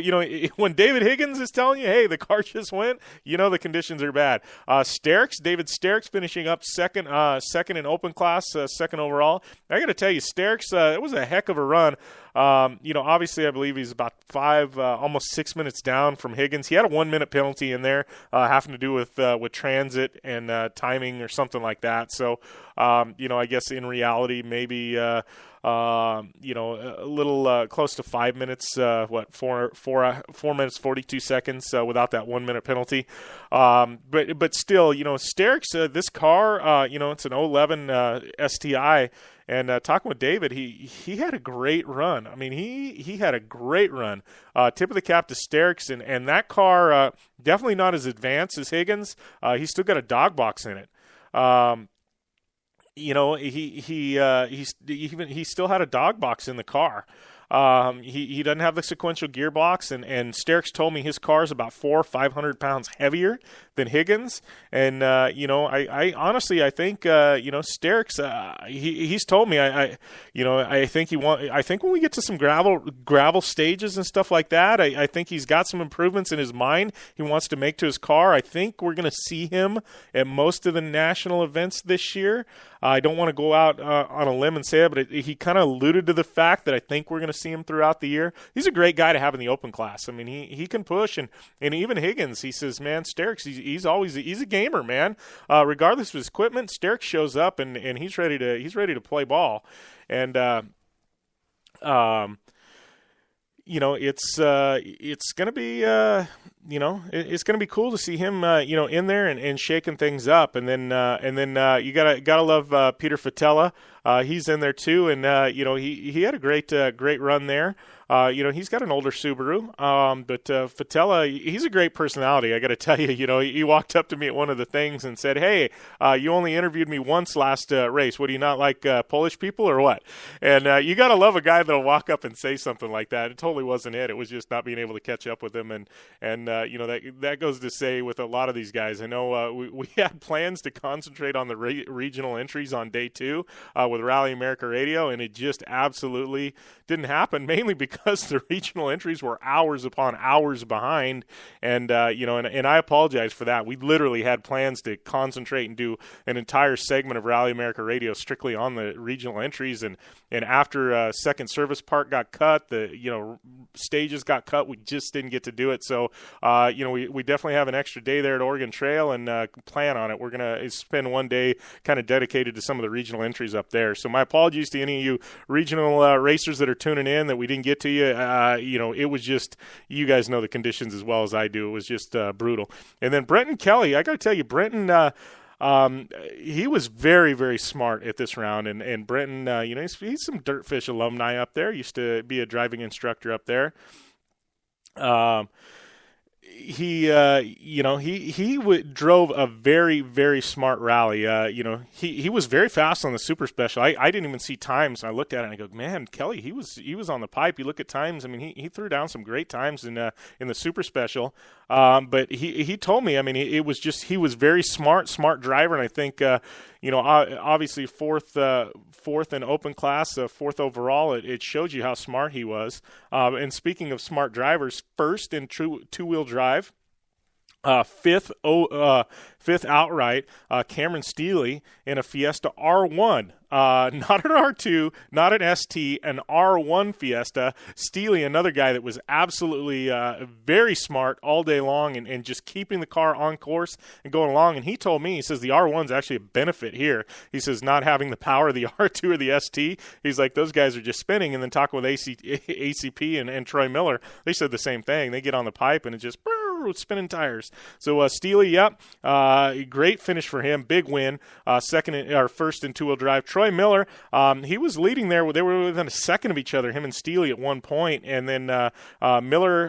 when David Higgins is telling you, hey, the car just went, the conditions are bad. David Sterks finishing up second in open class, second overall. I got to tell you, Sterks, it was a heck of a run. Obviously I believe he's about almost 6 minutes down from Higgins. He had a 1 minute penalty in there, having to do with transit and timing or something like that. So, I guess in reality, maybe, a little close to 5 minutes, 4 minutes, 42 seconds without that 1 minute penalty. But still, Sterckx, this car, it's an 011 STI. And talking with David, he had a great run. I mean, he had a great run. Tip of the cap to Sterckx, and that car definitely not as advanced as Higgins. He's still got a dog box in it. He still had a dog box in the car. He doesn't have the sequential gearbox, and Sterckx told me his car is about 400 or 500 pounds heavier than Higgins. And, I honestly, I think, Sterckx, he's told me, I think I think when we get to some gravel stages and stuff like that, I think he's got some improvements in his mind he wants to make to his car. I think we're going to see him at most of the national events this year. I don't want to go out on a limb and say it, but he kind of alluded to the fact that I think we're going to see him throughout the year. He's a great guy to have in the open class. I mean, he can push, and even Higgins, he says, man, Sterckx, he's a gamer, man. Regardless of his equipment, Sterckx shows up and he's ready to play ball, and it's going to be it's going to be cool to see him in there and shaking things up, and then you gotta love Peter Fatella. He's in there too, and he had a great run there. He's got an older Subaru, but Fatella, he's a great personality. I got to tell you, he walked up to me at one of the things and said, "Hey, you only interviewed me once last race. What, do you not like Polish people or what?" And you got to love a guy that'll walk up and say something like that. It totally wasn't it. It was just not being able to catch up with him, and that goes to say with a lot of these guys. I know we had plans to concentrate on the regional entries on day 2 with Rally America Radio, and it just absolutely didn't happen, mainly because the regional entries were hours upon hours behind, and I apologize for that. We literally had plans to concentrate and do an entire segment of Rally America Radio strictly on the regional entries, and after second service part got cut, the stages got cut, we just didn't get to do it. So we definitely have an extra day there at Oregon Trail, and plan on it. We're gonna spend one day kind of dedicated to some of the regional entries up there. So my apologies to any of you regional racers that are tuning in that we didn't get to you. It was just, you guys know the conditions as well as I do. It was just brutal. And then Brenton Kelly, I got to tell you, Brenton, he was very, very smart at this round. And Brenton, he's some Dirtfish alumni up there. Used to be a driving instructor up there. He drove a very, very smart rally. He was very fast on the Super Special. I didn't even see times. I looked at it and I go, man, Kelly, he was on the pipe. You look at times. I mean, he threw down some great times in the Super Special. But he told me, I mean, it was just, he was very smart driver. And I think, obviously fourth in open class, fourth overall, it showed you how smart he was. And speaking of smart drivers, first in two-wheel drive, fifth outright, Cameron Steely in a Fiesta R1. Not an R2, not an ST, an R1 Fiesta. Steely, another guy that was absolutely very smart all day long and just keeping the car on course and going along. And he told me, he says the R1's actually a benefit here. He says not having the power of the R2 or the ST. He's like, those guys are just spinning. And then talking with ACP and Troy Miller, they said the same thing. They get on the pipe and it just with spinning tires. So Steely, yep, great finish for him, big win. First in two-wheel drive. Troy Miller, he was leading there. They were within a second of each other, him and Steely at one point, and then Miller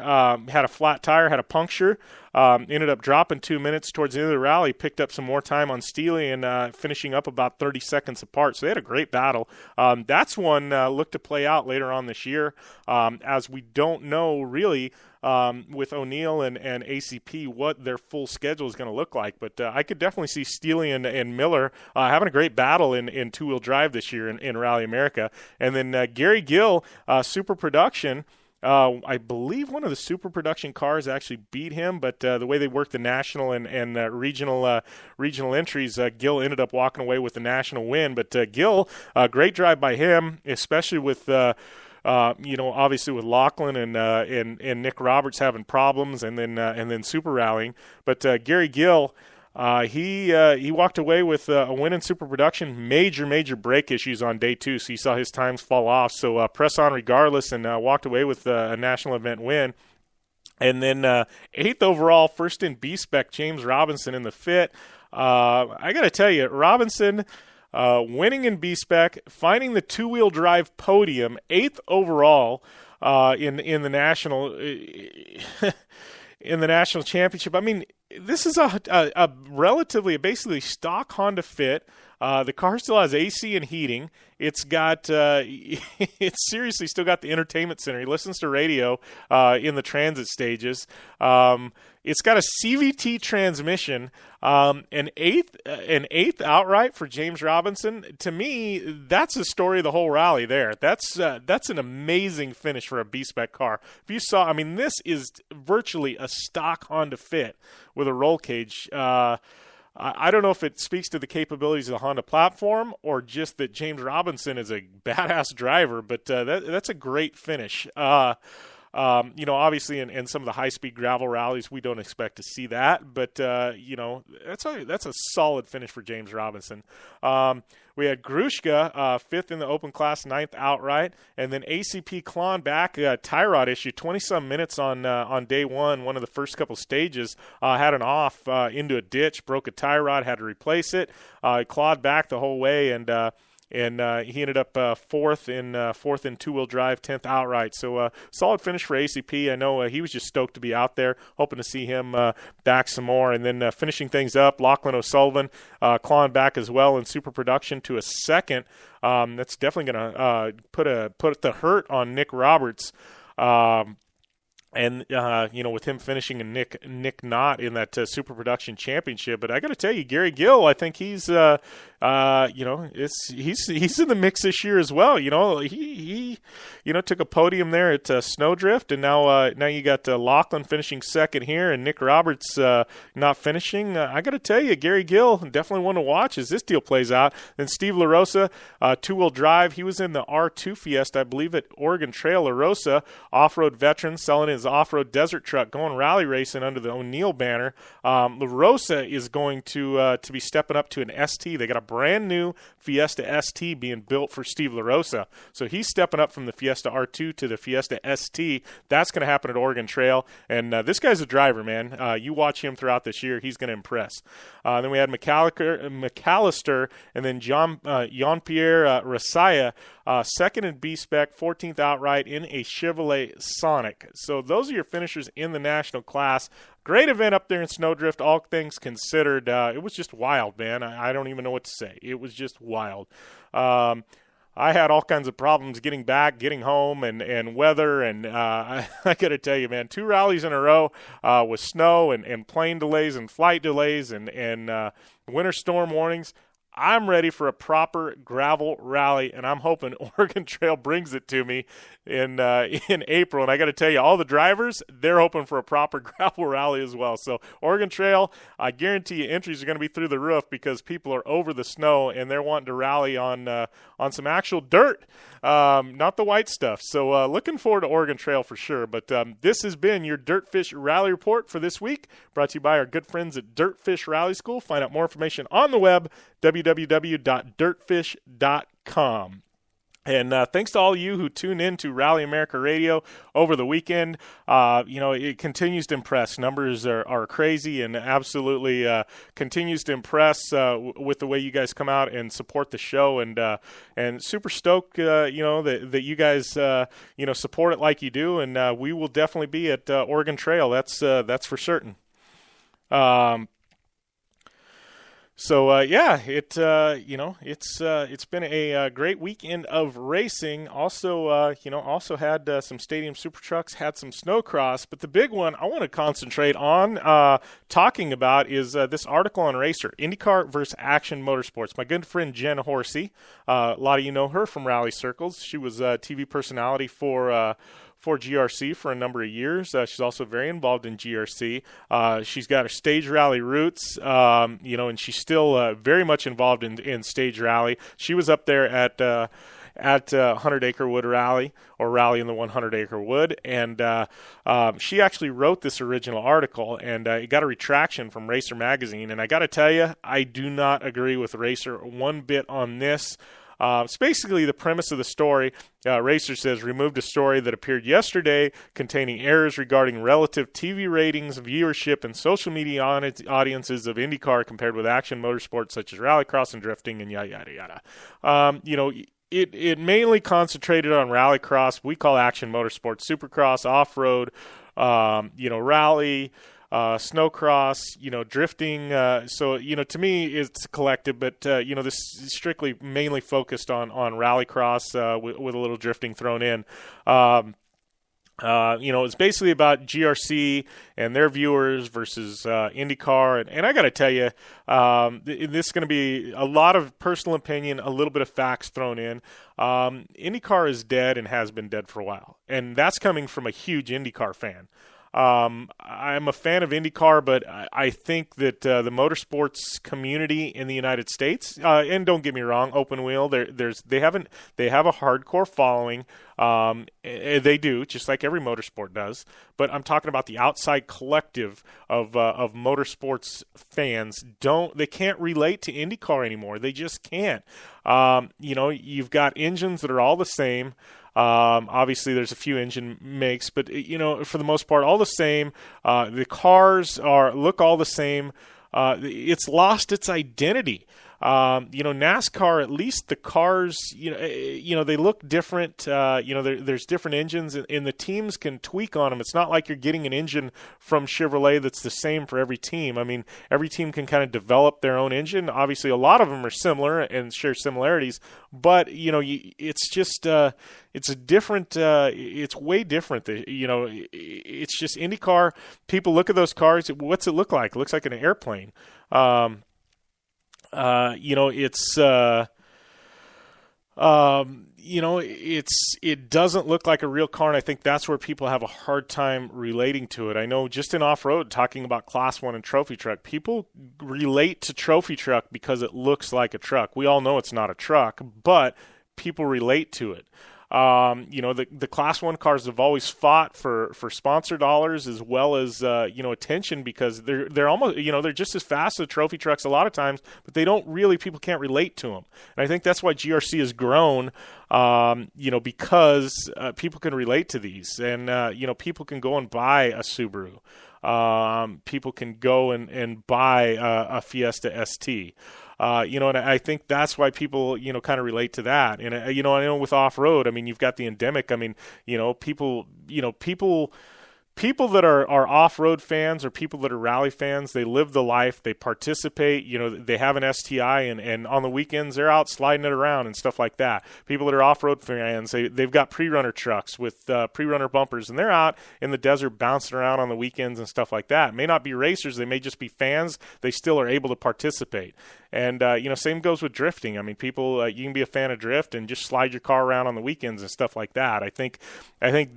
had a flat tire, had a puncture. Ended up dropping 2 minutes towards the end of the rally, picked up some more time on Steely and finishing up about 30 seconds apart. So they had a great battle. That's one look to play out later on this year, as we don't know really with O'Neill and ACP what their full schedule is going to look like. But I could definitely see Steely and Miller having a great battle in two-wheel drive this year in Rally America. And then Gary Gill, Super Production, I believe one of the Super Production cars actually beat him, but the way they worked the national and regional entries, Gill ended up walking away with the national win. But Gill, great drive by him, especially with obviously with Lachlan and Nick Roberts having problems, and then super rallying. But Gary Gill, he walked away with a win in super production. Major brake issues on day 2, so you saw his times fall off. So press on regardless, and walked away with a national event win. And then 8th overall, first in B-Spec, James Robinson in the fit. I got to tell you, Robinson winning in B-Spec, finding the two-wheel drive podium, 8th overall in the national in the national championship. I mean, this is a relatively, basically stock Honda fit. The car still has AC and heating. It's got it's seriously still got the entertainment center. He listens to radio in the transit stages. It's got a CVT transmission. An eighth outright for James Robinson. To me, that's the story of the whole rally there. That's an amazing finish for a B-Spec car. If you saw, I mean, this is virtually a stock Honda fit with a roll cage. I don't know if it speaks to the capabilities of the Honda platform or just that James Robinson is a badass driver, but that's a great finish. Obviously in some of the high-speed gravel rallies, we don't expect to see that, but, that's a solid finish for James Robinson. We had Grushka, 5th in the open class, 9th outright, and then ACP Klon back, tie rod issue, 20-some minutes on day 1, one of the first couple stages, had an off into a ditch, broke a tie rod, had to replace it, clawed back the whole way, and he ended up fourth in two-wheel drive, 10th outright. So solid finish for ACP. I know he was just stoked to be out there, hoping to see him back some more. And then finishing things up, Lachlan O'Sullivan clawing back as well in super production to a second. That's definitely going to put the hurt on Nick Roberts. And with him finishing and Nick Knott in that super production championship. But I got to tell you, Gary Gill, I think he's in the mix this year as well. He took a podium there at Snowdrift, and now you got Lachlan finishing second here, and Nick Roberts not finishing. I got to tell you, Gary Gill, definitely one to watch as this deal plays out. Then Steve LaRosa, two-wheel drive. He was in the R2 Fiesta, I believe, at Oregon Trail. LaRosa, off-road veteran, selling his off-road desert truck, going rally racing under the O'Neill banner. LaRosa is going to be stepping up to an ST. They got a brand new Fiesta ST being built for Steve LaRosa. So he's stepping up from the Fiesta R2 to the Fiesta ST. That's going to happen at Oregon Trail. And this guy's a driver, man. You watch him throughout this year, he's going to impress. Then we had McAllister and then Jean-Pierre Rasaya, second in B-Spec, 14th outright in a Chevrolet Sonic. So those are your finishers in the national class. Great event up there in Snowdrift, all things considered. It was just wild, man. I don't even know what to say. It was just wild. I had all kinds of problems getting back, getting home, and weather. And I got to tell you, man, 2 rallies in a row with snow and plane delays and flight delays and winter storm warnings. I'm ready for a proper gravel rally, and I'm hoping Oregon Trail brings it to me in April. And I got to tell you, all the drivers, they're hoping for a proper gravel rally as well. So Oregon Trail, I guarantee you entries are going to be through the roof because people are over the snow and they're wanting to rally on some actual dirt, not the white stuff. So looking forward to Oregon Trail for sure. But this has been your Dirtfish Rally Report for this week, brought to you by our good friends at Dirtfish Rally School. Find out more information on the web, www.dirtfish.com. And thanks to all of you who tune in to Rally America Radio over the weekend. It continues to impress. Numbers are crazy and absolutely continues to impress with the way you guys come out and support the show. And super stoked, that you guys, support it like you do. And we will definitely be at Oregon Trail. That's for certain. So it's been a great weekend of racing. Also, also had some stadium super trucks, had some snowcross, but the big one I want to concentrate on talking about is this article on Racer, IndyCar versus Action Motorsports. My good friend Jen Horsey, a lot of you know her from rally circles. She was a TV personality for GRC for a number of years. She's also very involved in GRC. She's got her stage rally roots, and she's still very much involved in stage rally. She was up there at at 100 Acre Wood Rally, or Rally in the 100 Acre Wood, and she actually wrote this original article, and it got a retraction from Racer Magazine. And I got to tell you, I do not agree with Racer one bit on this. It's basically the premise of the story. Racer says, removed a story that appeared yesterday containing errors regarding relative TV ratings, viewership, and social media audiences of IndyCar compared with action motorsports such as rallycross and drifting and yada, yada, yada. It mainly concentrated on rallycross. We call action motorsports Supercross, off-road, rally, Snocross, drifting. So, to me, it's collective, but, this is strictly mainly focused on rallycross with a little drifting thrown in. It's basically about GRC and their viewers versus IndyCar. And I got to tell you, this is going to be a lot of personal opinion, a little bit of facts thrown in. IndyCar is dead and has been dead for a while. And that's coming from a huge IndyCar fan. I'm a fan of IndyCar, but I think that the motorsports community in the United States, and don't get me wrong, open wheel, they have a hardcore following. They do, just like every motorsport does. But I'm talking about the outside collective of motorsports fans. They can't relate to IndyCar anymore. They just can't. You've got engines that are all the same. Obviously, there's a few engine makes, but for the most part, all the same. The cars look all the same. It's lost its identity. NASCAR, at least the cars, they look different. There's different engines, and the teams can tweak on them. It's not like you're getting an engine from Chevrolet that's the same for every team. I mean, every team can kind of develop their own engine. Obviously, a lot of them are similar and share similarities, but it's just it's a different. It's way different. It's just IndyCar. People look at those cars. What's it look like? It looks like an airplane. It doesn't look like a real car, and I think that's where people have a hard time relating to it. I know just in off-road, talking about Class 1 and trophy truck, people relate to trophy truck because it looks like a truck. We all know it's not a truck, but people relate to it. The Class 1 cars have always fought for sponsor dollars as well as, attention, because they're almost, they're just as fast as trophy trucks a lot of times, but people can't relate to them. And I think that's why GRC has grown, because people can relate to these, and, people can go and buy a Subaru. People can go and buy a Fiesta ST. And I think that's why people, kind of relate to that. And, I know with off-road, I mean, you've got the endemic. I mean, people that are off-road fans or people that are rally fans, they live the life, they participate, they have an STI, and on the weekends they're out sliding it around and stuff like that. People that are off-road fans, they've got pre-runner trucks with pre-runner bumpers, and they're out in the desert bouncing around on the weekends and stuff like that. May not be racers, they may just be fans, they still are able to participate. And, same goes with drifting. I mean, people, you can be a fan of drift and just slide your car around on the weekends and stuff like that. I think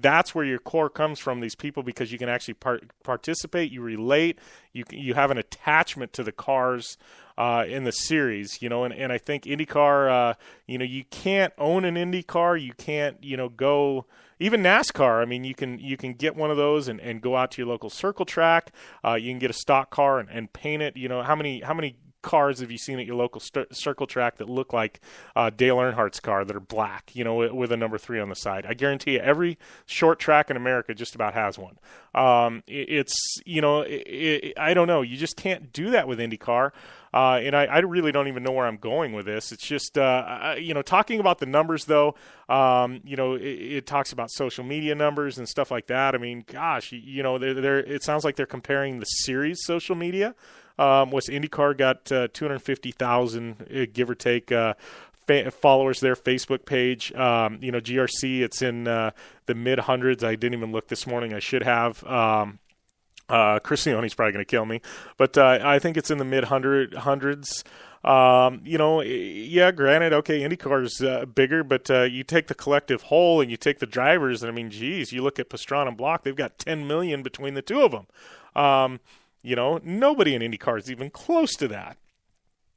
that's where your core comes from, these people, because you can actually participate, you relate, you have an attachment to the cars in the series, and I think IndyCar, you can't own an Indy car, you can't, go. Even NASCAR, I mean, you can get one of those and go out to your local circle track. You can get a stock car and paint it. How many cars have you seen at your local circle track that look like Dale Earnhardt's car that are black, with a number 3 on the side? I guarantee you every short track in America just about has one. I don't know. You just can't do that with IndyCar. And I really don't even know where I'm going with this. It's just, talking about the numbers, though, it talks about social media numbers and stuff like that. I mean, gosh, it sounds like they're comparing the series social media. What's IndyCar got 250,000, give or take, followers their Facebook page. GRC, it's in the mid hundreds. I didn't even look this morning. I should have. Chris Leone's probably going to kill me, but I think it's in the mid hundreds. Granted, okay, IndyCar's bigger, but you take the collective whole and you take the drivers, and I mean, geez, you look at Pastrana and Block, they've got 10 million between the two of them. Nobody in IndyCar is even close to that.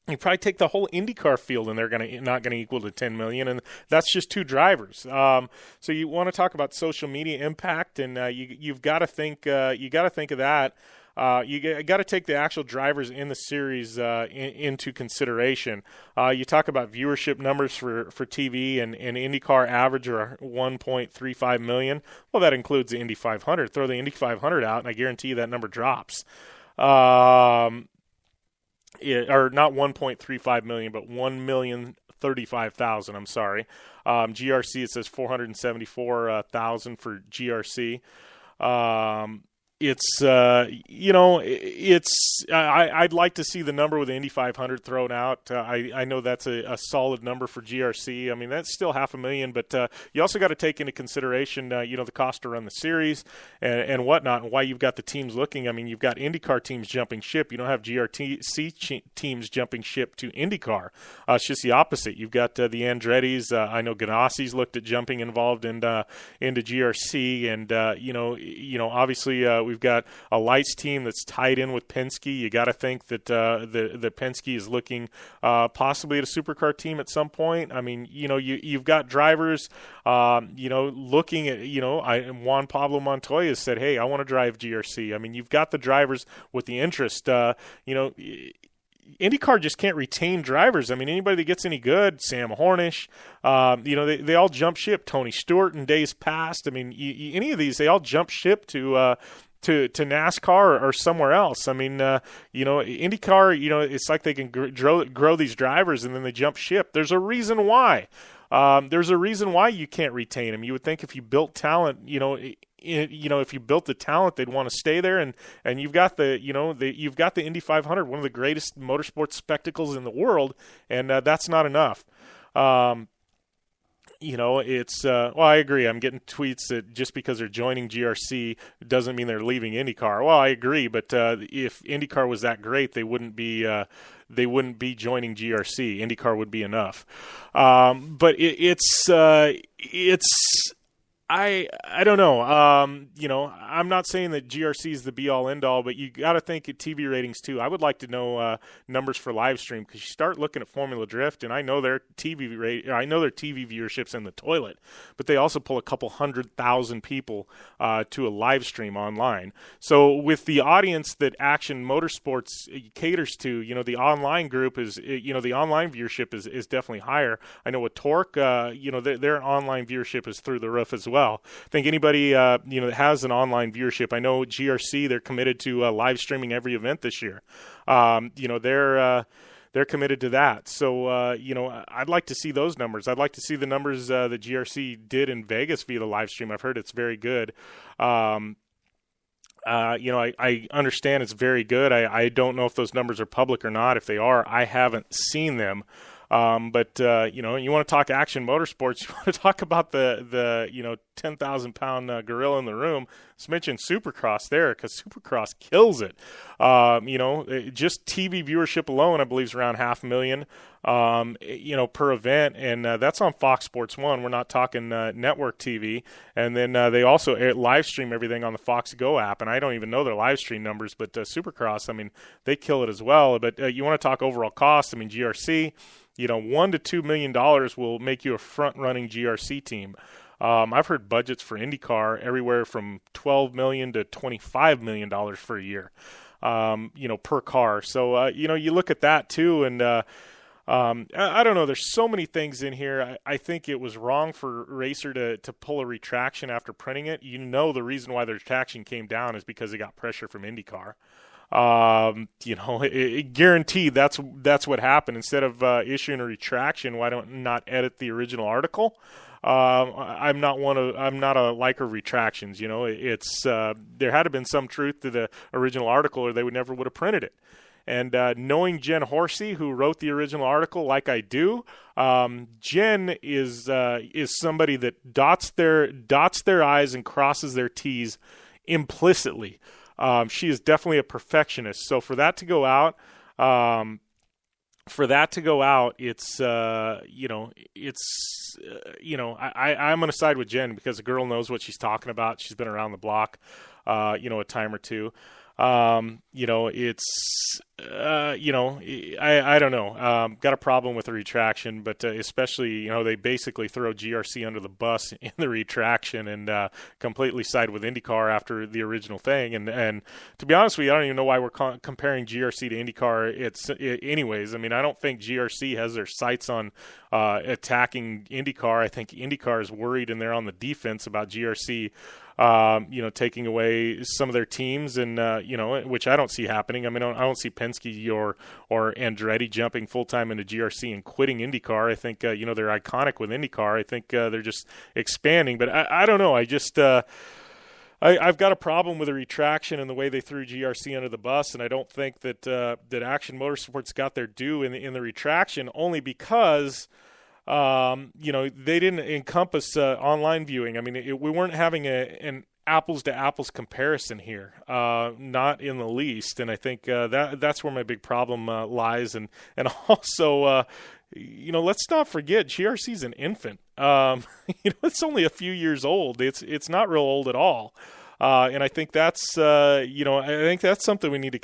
You probably take the whole IndyCar field, and they're not going to equal to $10 million, and that's just 2 drivers. So you want to talk about social media impact, and you've got to think of that. You got to take the actual drivers in the series into consideration. You talk about viewership numbers for TV, and IndyCar average are 1.35 million. Well, that includes the Indy 500. Throw the Indy 500 out, and I guarantee you that number drops. Or not 1.35 million, but 1,035,000. I'm sorry. GRC, it says 474,000 for GRC. I'd like to see the number with the Indy 500 thrown out. I know that's a solid number for GRC. I mean, that's still $500,000, but you also got to take into consideration, the cost to run the series and whatnot, and why you've got the teams looking. I mean, you've got IndyCar teams jumping ship. You don't have GRC teams jumping ship to IndyCar. It's just the opposite. You've got the Andretti's. I know Ganassi's looked at jumping involved into GRC, and obviously we've got a lights team that's tied in with Penske. You got to think that the Penske is looking possibly at a supercar team at some point. I mean, you've got drivers, looking at, Juan Pablo Montoya said, hey, I want to drive GRC. I mean, you've got the drivers with the interest. IndyCar just can't retain drivers. I mean, anybody that gets any good, Sam Hornish, they all jump ship. Tony Stewart in days past. I mean, any of these, they all jump ship to NASCAR or somewhere else. I mean, IndyCar, it's like they can grow these drivers and then they jump ship. There's a reason why. There's a reason why you can't retain them. You would think if you built talent, if you built the talent, they'd want to stay there. And you've got you've got the Indy 500, one of the greatest motorsports spectacles in the world, and that's not enough. I agree. I'm getting tweets that just because they're joining GRC doesn't mean they're leaving IndyCar. Well, I agree, but if IndyCar was that great, they wouldn't be joining GRC. IndyCar would be enough. But I don't know. I'm not saying that GRC is the be-all, end-all, but you got to think at TV ratings too. I would like to know numbers for live stream, because you start looking at Formula Drift, and I know their TV viewership's in the toilet, but they also pull a couple 100,000 people to a live stream online. So with the audience that Action Motorsports caters to, the online group is, the online viewership is definitely higher. I know with Torque, their online viewership is through the roof as well. I think anybody that has an online viewership, I know GRC, they're committed to live streaming every event this year. They're committed to that. So I'd like to see those numbers. I'd like to see the numbers that GRC did in Vegas via the live stream. I've heard it's very good. I understand it's very good. I don't know if those numbers are public or not. If they are, I haven't seen them. But you want to talk Action Motorsports, you want to talk about the 10,000-pound gorilla in the room. Let's mention Supercross there, because Supercross kills it. Just TV viewership alone, I believe, is around 500,000, per event, and that's on Fox Sports 1. We're not talking network TV. And then they also live stream everything on the Fox Go app, and I don't even know their live stream numbers, but Supercross, I mean, they kill it as well. But you want to talk overall cost, I mean, GRC, $1 to $2 million will make you a front-running GRC team. I've heard budgets for IndyCar everywhere from $12 million to $25 million for a year, per car. So, you look at that too, and I don't know. There's so many things in here. I think it was wrong for Racer to pull a retraction after printing it. The reason why the retraction came down is because they got pressure from IndyCar. Guaranteed that's what happened. Instead of issuing a retraction, why not edit the original article? I'm not a liker of retractions. It's there had to have been some truth to the original article, or they would never would have printed it. And knowing Jen Horsey, who wrote the original article, like I do, Jen is somebody that dots their I's and crosses their T's implicitly. She is definitely a perfectionist. So for that to go out, it's I'm going to side with Jen, because the girl knows what she's talking about. She's been around the block, a time or two. It's, I don't know. Got a problem with the retraction, but especially, they basically throw GRC under the bus in the retraction and completely side with IndyCar after the original thing. And to be honest with you, I don't even know why we're comparing GRC to IndyCar. Anyways, I mean, I don't think GRC has their sights on attacking IndyCar. I think IndyCar is worried and they're on the defense about GRC taking away some of their teams, and which I don't see happening. I mean, I don't see Penske or Andretti jumping full time into GRC and quitting IndyCar. I think they're iconic with IndyCar. I think they're just expanding, but I don't know. I just I've got a problem with the retraction and the way they threw GRC under the bus, and I don't think that Action Motorsports got their due in the retraction, only because they didn't encompass online viewing. I mean, we weren't having an apples-to-apples comparison here, not in the least. And I think that's where my big problem lies. And also, let's not forget, GRC's an infant. It's only a few years old. It's not real old at all. And I think that's, I think that's something we need to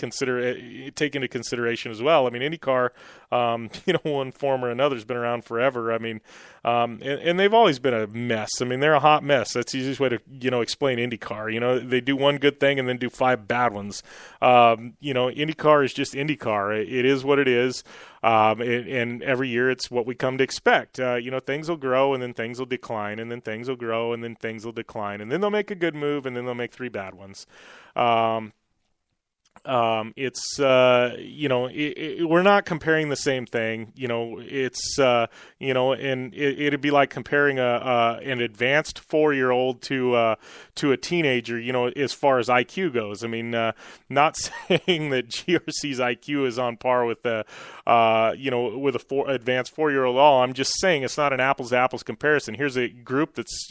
take into consideration as well. I mean, IndyCar, one form or another has been around forever. I mean, and they've always been a mess. I mean, they're a hot mess. That's the easiest way to, explain IndyCar. They do one good thing and then do 5 bad ones. IndyCar is just IndyCar. It is what it is. And every year it's what we come to expect. Things will grow and then things will decline, and then things will grow and then things will decline, and then they'll make a good move and then they'll make 3 bad ones. We're not comparing the same thing. And it'd be like comparing an advanced 4-year-old to a teenager, as far as IQ goes. I mean, not saying that GRC's IQ is on par with with a advanced 4-year-old at all. I'm just saying it's not an apples to apples comparison. Here's a group that's,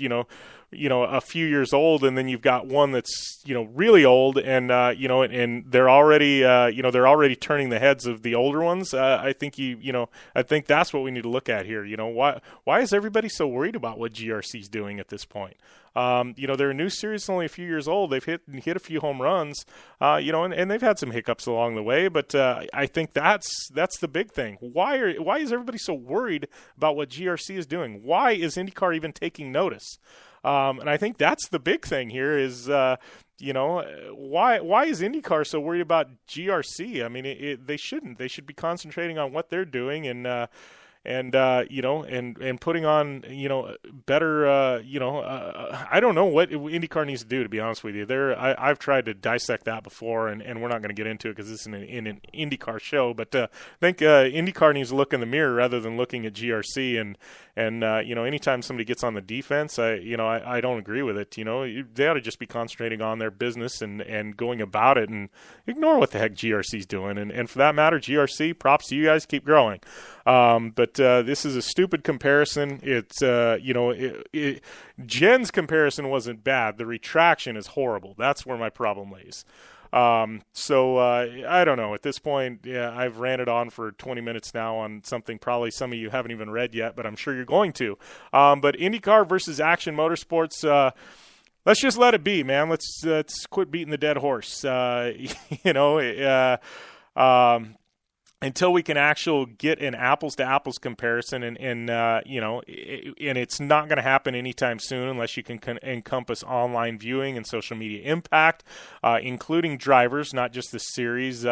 a few years old, and then you've got one that's, really old, and and they're already turning the heads of the older ones. I think I think that's what we need to look at here. Why is everybody so worried about what GRC's doing at this point? They're a new series, only a few years old. They've hit a few home runs, and they've had some hiccups along the way. But I think that's the big thing. Why is everybody so worried about what GRC is doing? Why is IndyCar even taking notice? And I think that's the big thing here is, why is IndyCar so worried about GRC? I mean, they shouldn't. They should be concentrating on what they're doing and putting on, better, I don't know what IndyCar needs to do, to be honest with you. I've tried to dissect that before, and we're not going to get into it because this is in an IndyCar show, but I think IndyCar needs to look in the mirror rather than looking at GRC, and anytime somebody gets on the defense, I don't agree with it. They ought to just be concentrating on their business and going about it and ignore what the heck GRC's doing. And for that matter, GRC, props to you guys, keep growing. But this is a stupid comparison. It's, Jen's comparison wasn't bad. The retraction is horrible. That's where my problem lays. So I don't know. At this point, I've ranted on for 20 minutes now on something probably some of you haven't even read yet, but I'm sure you're going to. But IndyCar versus Action Motorsports, let's just let it be, man. Let's quit beating the dead horse. Until we can actually get an apples-to-apples comparison, and it's not going to happen anytime soon unless you can encompass online viewing and social media impact, including drivers, not just the series.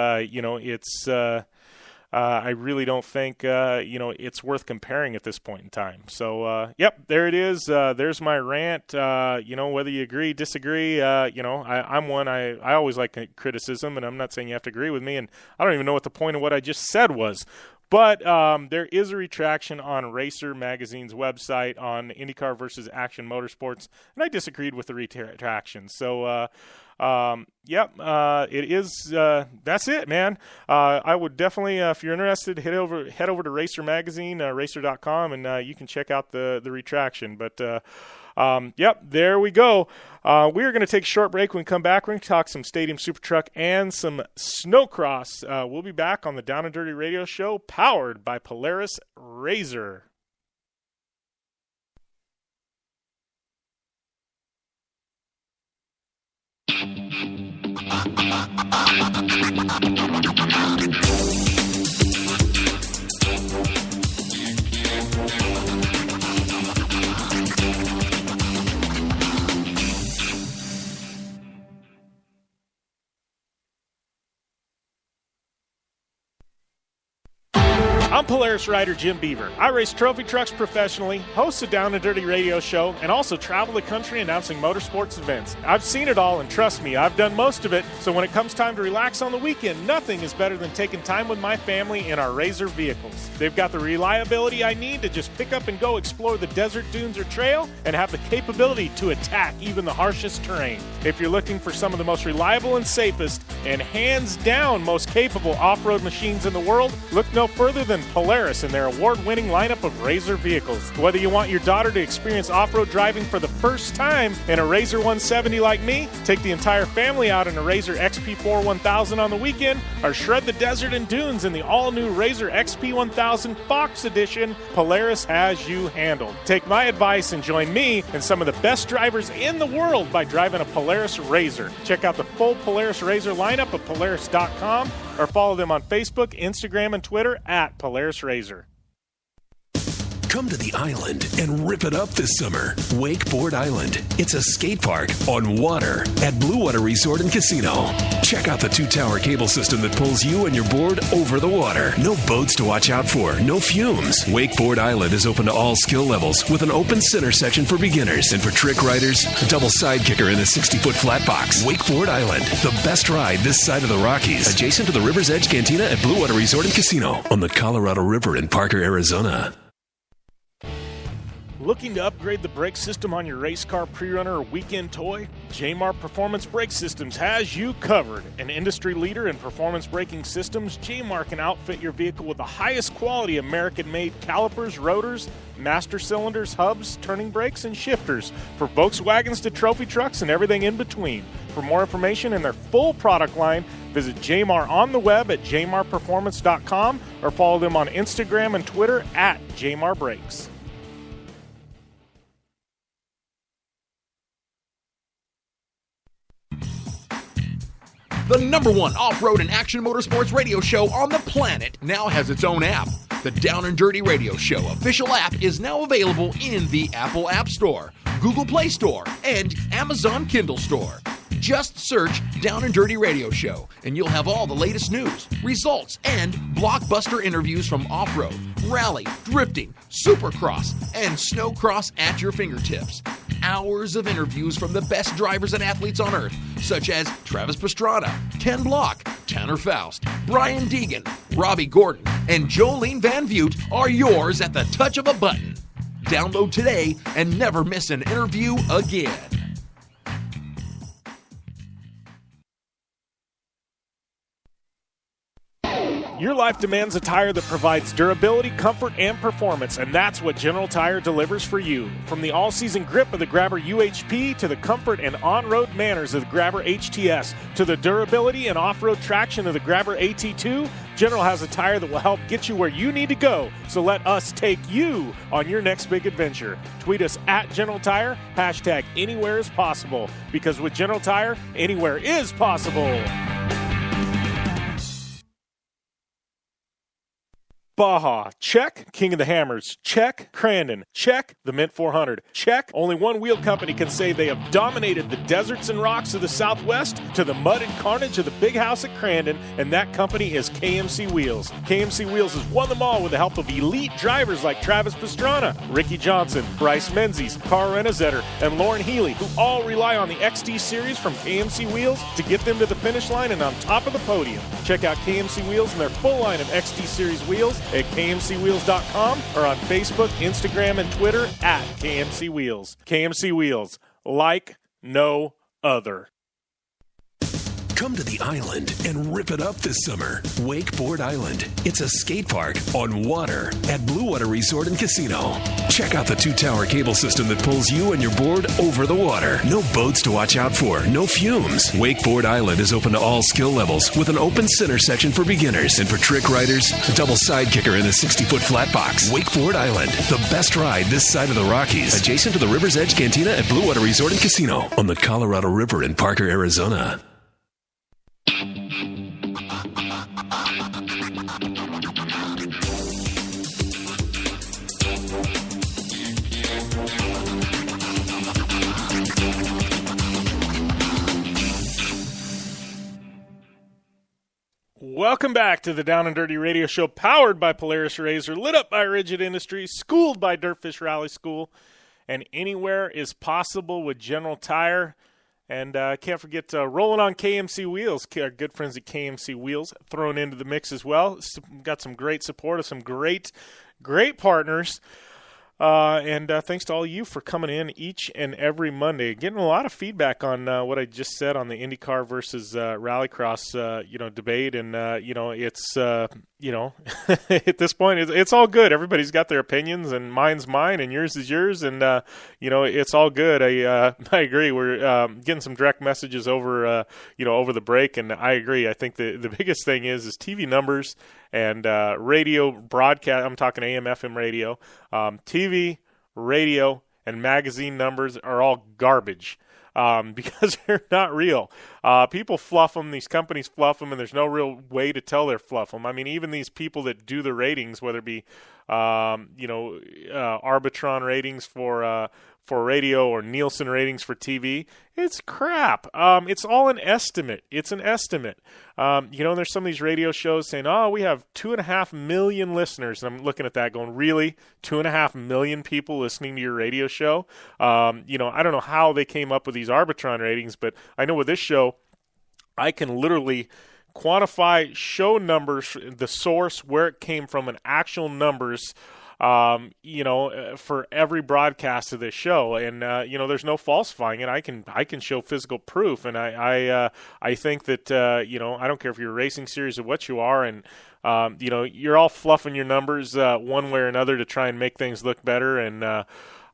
I really don't think, it's worth comparing at this point in time. So, there it is. There's my rant. Whether you agree, disagree, I'm one. I always like criticism, and I'm not saying you have to agree with me, and I don't even know what the point of what I just said was. But there is a retraction on Racer Magazine's website on IndyCar versus Action Motorsports, and I disagreed with the retraction. So, it is. That's it, man. I would definitely, if you're interested, head over to Racer Magazine, racer.com, and you can check out the retraction. But there we go. We are going to take a short break. When we come back, we're going to talk some Stadium Super Truck and some Snocross. We'll be back on the Down and Dirty Radio Show, powered by Polaris Razor. I'm Polaris rider Jim Beaver. I race trophy trucks professionally, host a Down and Dirty radio show, and also travel the country announcing motorsports events. I've seen it all, and trust me, I've done most of it, so when it comes time to relax on the weekend, nothing is better than taking time with my family in our RZR vehicles. They've got the reliability I need to just pick up and go explore the desert, dunes, or trail, and have the capability to attack even the harshest terrain. If you're looking for some of the most reliable and safest, and hands down most capable off-road machines in the world, look no further than Polaris and their award-winning lineup of RZR vehicles. Whether you want your daughter to experience off-road driving for the first time in a RZR 170 like me, take the entire family out in a RZR XP4 1000 on the weekend, or shred the desert and dunes in the all-new RZR XP 1000 Fox Edition, Polaris has you handled. Take my advice and join me and some of the best drivers in the world by driving a Polaris RZR. Check out the full Polaris RZR lineup at Polaris.com or follow them on Facebook, Instagram, and Twitter at Polaris RZR. Come to the island and rip it up this summer. Wakeboard Island. It's a skate park on water at Blue Water Resort and Casino. Check out the 2-tower cable system that pulls you and your board over the water. No boats to watch out for, no fumes. Wakeboard Island is open to all skill levels with an open center section for beginners, and for trick riders, a double side kicker in a 60-foot flat box. Wakeboard Island, the best ride this side of the Rockies, adjacent to the River's Edge Cantina at Blue Water Resort and Casino on the Colorado River in Parker, Arizona. Looking to upgrade the brake system on your race car, pre-runner, or weekend toy? Jmar Performance Brake Systems has you covered. An industry leader in performance braking systems, Jmar can outfit your vehicle with the highest quality American-made calipers, rotors, master cylinders, hubs, turning brakes, and shifters for Volkswagens to trophy trucks and everything in between. For more information and their full product line, visit Jmar on the web at jmarperformance.com or follow them on Instagram and Twitter at Jmar Brakes. The #1 off-road and action motorsports radio show on the planet now has its own app. The Down and Dirty Radio Show official app is now available in the Apple App Store, Google Play Store, and Amazon Kindle Store. Just search Down and Dirty Radio Show, and you'll have all the latest news, results, and blockbuster interviews from off-road, rally, drifting, Supercross, and Snocross at your fingertips. Hours of interviews from the best drivers and athletes on Earth, such as Travis Pastrana, Ken Block, Tanner Faust, Brian Deegan, Robbie Gordon, and Jolene Van Vute are yours at the touch of a button. Download today and never miss an interview again. Your life demands a tire that provides durability, comfort, and performance, and that's what General Tire delivers for you. From the all-season grip of the Grabber UHP to the comfort and on-road manners of the Grabber HTS to the durability and off-road traction of the Grabber AT2, General has a tire that will help get you where you need to go. So let us take you on your next big adventure. Tweet us at General Tire, hashtag anywhere is possible, because with General Tire, anywhere is possible. Baja, check. King of the Hammers, check. Crandon, check. The Mint 400, check. Only one wheel company can say they have dominated the deserts and rocks of the Southwest to the mud and carnage of the big house at Crandon, and that company is KMC Wheels. KMC Wheels has won them all with the help of elite drivers like Travis Pastrana, Ricky Johnson, Bryce Menzies, Carl Renazetter, and Lauren Healy, who all rely on the XD Series from KMC Wheels to get them to the finish line and on top of the podium. Check out KMC Wheels and their full line of XD Series wheels at KMCWheels.com or on Facebook, Instagram, and Twitter at KMC Wheels. KMC Wheels, like no other. Come to the island and rip it up this summer. Wakeboard Island. It's a skate park on water at Blue Water Resort and Casino. Check out the 2-tower cable system that pulls you and your board over the water. No boats to watch out for, no fumes. Wakeboard Island is open to all skill levels with an open center section for beginners, and for trick riders, a double side kicker in a 60-foot flat box. Wakeboard Island, the best ride this side of the Rockies, adjacent to the River's Edge Cantina at Blue Water Resort and Casino on the Colorado River in Parker, Arizona. Welcome back to the Down and Dirty Radio Show, powered by Polaris Razor, lit up by Rigid Industries, schooled by Dirtfish Rally School, and anywhere is possible with General Tire. And can't forget rolling on KMC Wheels, our good friends at KMC Wheels, thrown into the mix as well. Got some great support of some great partners. And thanks to all you for coming in each and every Monday. Getting a lot of feedback on what I just said on the IndyCar versus Rallycross, debate. And, it's, at this point, it's all good. Everybody's got their opinions, and mine's mine, and yours is yours. And, it's all good. I agree. We're getting some direct messages over the break, and I agree. I think the biggest thing is TV numbers and radio broadcast. I'm talking AM, FM radio. TV, radio, and magazine numbers are all garbage because they're not real. People fluff them. These companies fluff them, and there's no real way to tell they're fluff them. I mean, even these people that do the ratings, whether it be Arbitron ratings for radio or Nielsen ratings for TV, it's crap. It's all an estimate. It's an estimate. There's some of these radio shows saying, oh, we have 2.5 million listeners. And I'm looking at that going, really? 2.5 million people listening to your radio show? I don't know how they came up with these Arbitron ratings, but I know with this show, I can literally quantify show numbers, the source, where it came from, and actual numbers, for every broadcast of this show. And, there's no falsifying it. I can show physical proof. And I think that, I don't care if you're a racing series or what you are. And, you're all fluffing your numbers, one way or another to try and make things look better. And,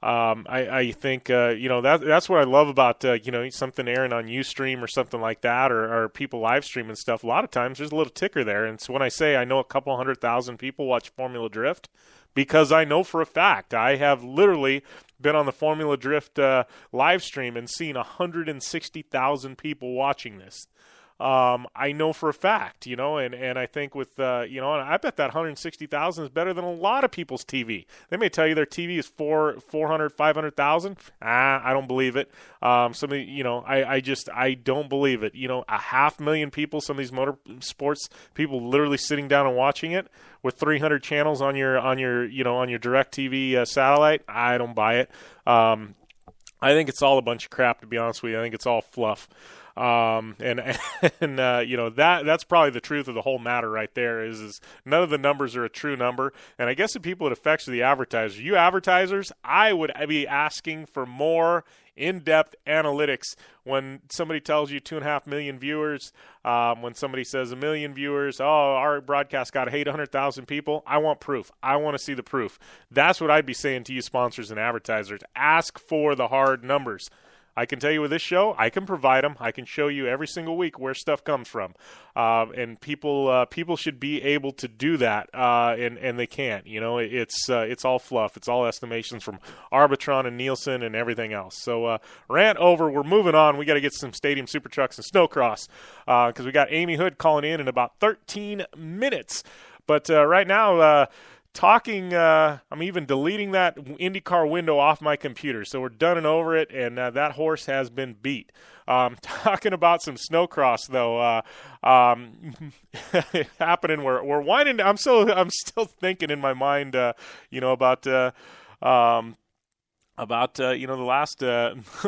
I think, that's what I love about, something airing on Ustream or something like that, or people live streaming stuff. A lot of times there's a little ticker there. And so when I say I know a couple 100,000 people watch Formula Drift, because I know for a fact I have literally been on the Formula Drift live stream and seen 160,000 people watching this. I know for a fact, and I think with, and I bet that 160,000 is better than a lot of people's TV. They may tell you their TV is 400, 500,000. I don't believe it. Somebody, I don't believe it. 500,000 people, some of these motorsports people literally sitting down and watching it with 300 channels on your direct TV satellite. I don't buy it. I think it's all a bunch of crap, to be honest with you. I think it's all fluff. That's probably the truth of the whole matter right there is none of the numbers are a true number. And I guess the people it affects are the advertisers. You advertisers, I would be asking for more in-depth analytics when somebody tells you 2.5 million viewers, when somebody says 1 million viewers, our broadcast got 800,000 people. I want proof. I want to see the proof. That's what I'd be saying to you sponsors and advertisers. Ask for the hard numbers. I can tell you with this show, I can provide them. I can show you every single week where stuff comes from, and people should be able to do that, and they can't. It's all fluff. It's all estimations from Arbitron and Nielsen and everything else. So rant over. We're moving on. We got to get some Stadium Super Trucks and Snocross because we got Amy Houde calling in about 13 minutes. But right now. I'm even deleting that IndyCar window off my computer. So we're done and over it, and that horse has been beat. Talking about some Snocross, though, happening. We're winding. I'm still thinking in my mind, about the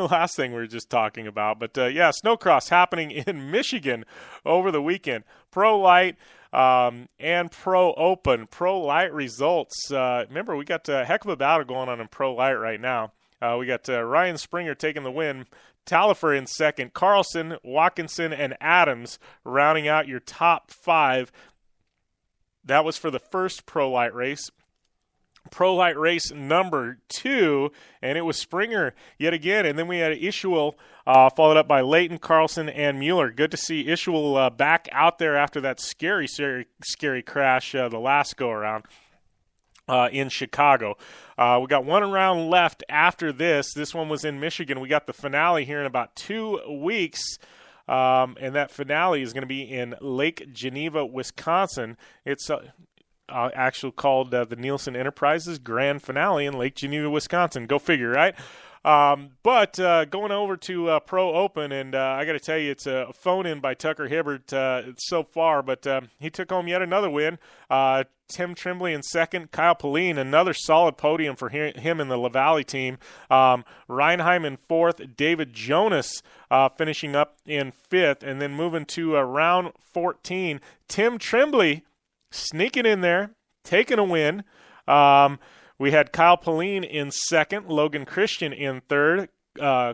last thing we were just talking about. But Snocross happening in Michigan over the weekend. Pro Light. And Pro Open, Pro Light results. Remember, we got a heck of a battle going on in Pro Light right now. We got Ryan Springer taking the win, Talifer in second, Carlson, Watkinson, and Adams rounding out your top 5. That was for the first Pro Light race. Pro Light race number 2, and it was Springer yet again. And then we had Ishuel followed up by Leighton, Carlson, and Mueller. Good to see Ishuel back out there after that scary crash the last go-around in Chicago. We got one round left after this. This one was in Michigan. We got the finale here in about 2 weeks. And that finale is going to be in Lake Geneva, Wisconsin. It's actually called the Nielsen Enterprises Grand Finale in Lake Geneva, Wisconsin. Go figure, right? But going over to Pro Open, and I got to tell you, it's a phone-in by Tucker Hibbert so far, but he took home yet another win. Tim Tremblay in second, Kyle Pauline, another solid podium for him in the LaValle team. Reinheim in fourth, David Jonas finishing up in fifth, and then moving to round 14, Tim Tremblay sneaking in there, taking a win. We had Kyle Pauline in second, Logan Christian in third,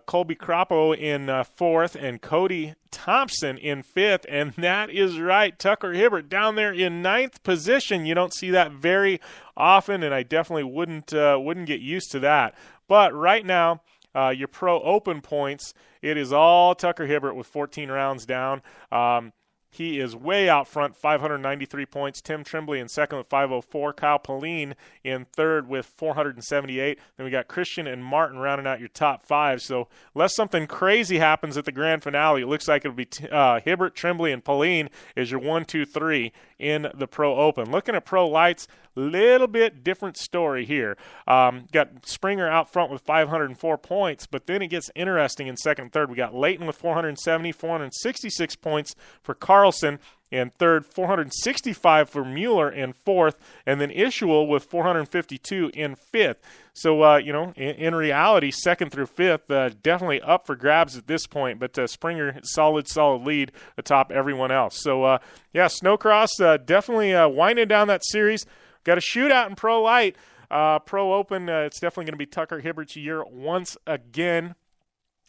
Colby Croppo in fourth, and Cody Thompson in fifth. And that is right, Tucker Hibbert down there in ninth position. You don't see that very often, and I definitely wouldn't get used to that. But right now, your Pro Open points, it is all Tucker Hibbert with 14 rounds down. He is way out front, 593 points. Tim Tremblay in second with 504. Kyle Pauline in third with 478. Then we got Christian and Martin rounding out your top five. So unless something crazy happens at the grand finale, it looks like it'll be Hibbert, Tremblay, and Pauline is your 1, 2, 3 in the Pro Open. Looking at Pro Lights, little bit different story here. Got Springer out front with 504 points, but then it gets interesting in second and third. We got Leighton with 470, 466 points for Carlson in third, 465 for Mueller in fourth, and then Ishuel with 452 in fifth. So, in reality, second through fifth, definitely up for grabs at this point, but Springer, solid lead atop everyone else. So, Snocross definitely winding down that series. Got a shootout in Pro Light. Pro Open, it's definitely going to be Tucker Hibbert's year once again.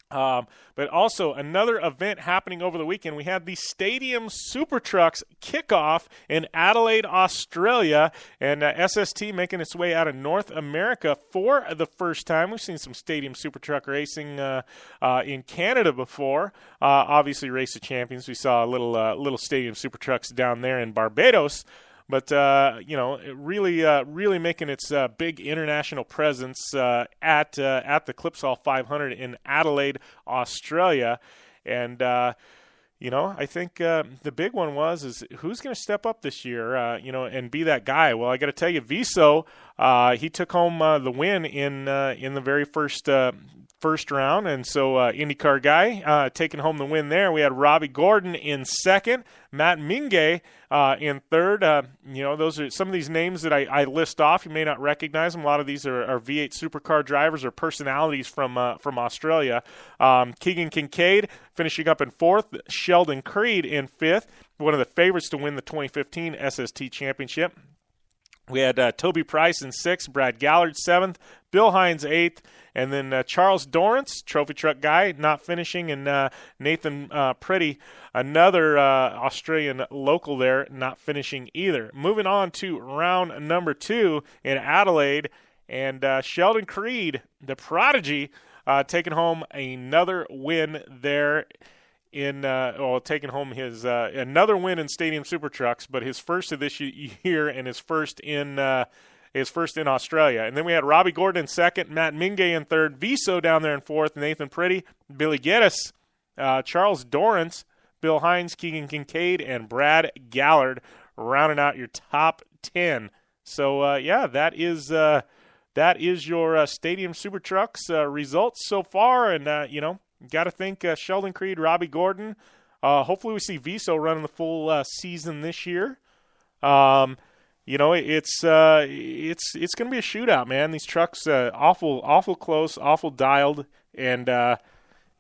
But also another event happening over the weekend. We had the Stadium Super Trucks kickoff in Adelaide, Australia, and SST making its way out of North America for the first time. We've seen some Stadium Super Truck racing in Canada before. Obviously, Race of Champions. We saw a little Stadium Super Trucks down there in Barbados. But, really making its big international presence at the Clipsal 500 in Adelaide, Australia. And, I think the big one is who's going to step up this year, and be that guy. Well, I got to tell you, Viso, he took home the win in the very first round, and so IndyCar guy taking home the win there. We had Robbie Gordon in second, Matt Mingay in third. Those are some of these names that I list off. You may not recognize them. A lot of these are V8 supercar drivers or personalities from Australia. Keegan Kincaid finishing up in fourth, Sheldon Creed in fifth, one of the favorites to win the 2015 SST Championship. We had Toby Price in sixth, Brad Gallard seventh, Bill Hines eighth, and then Charles Dorrance, trophy truck guy, not finishing, and Nathan Pretty, another Australian local there, not finishing either. Moving on to round number 2 in Adelaide, and Sheldon Creed, the prodigy, taking home another win there. Taking home his another win in Stadium Super Trucks, but his first of this year and his first in Australia. And then we had Robbie Gordon in second, Matt Mingay in third, Viso down there in fourth, Nathan Pretty, Billy Geddes, Charles Dorrance, Bill Hines, Keegan Kincaid, and Brad Gallard rounding out your top 10. So that is your Stadium Super Trucks results so far, and got to think Sheldon Creed, Robbie Gordon. Hopefully we see Viso running the full season this year. It's going to be a shootout, man. These trucks awful close, awful dialed, and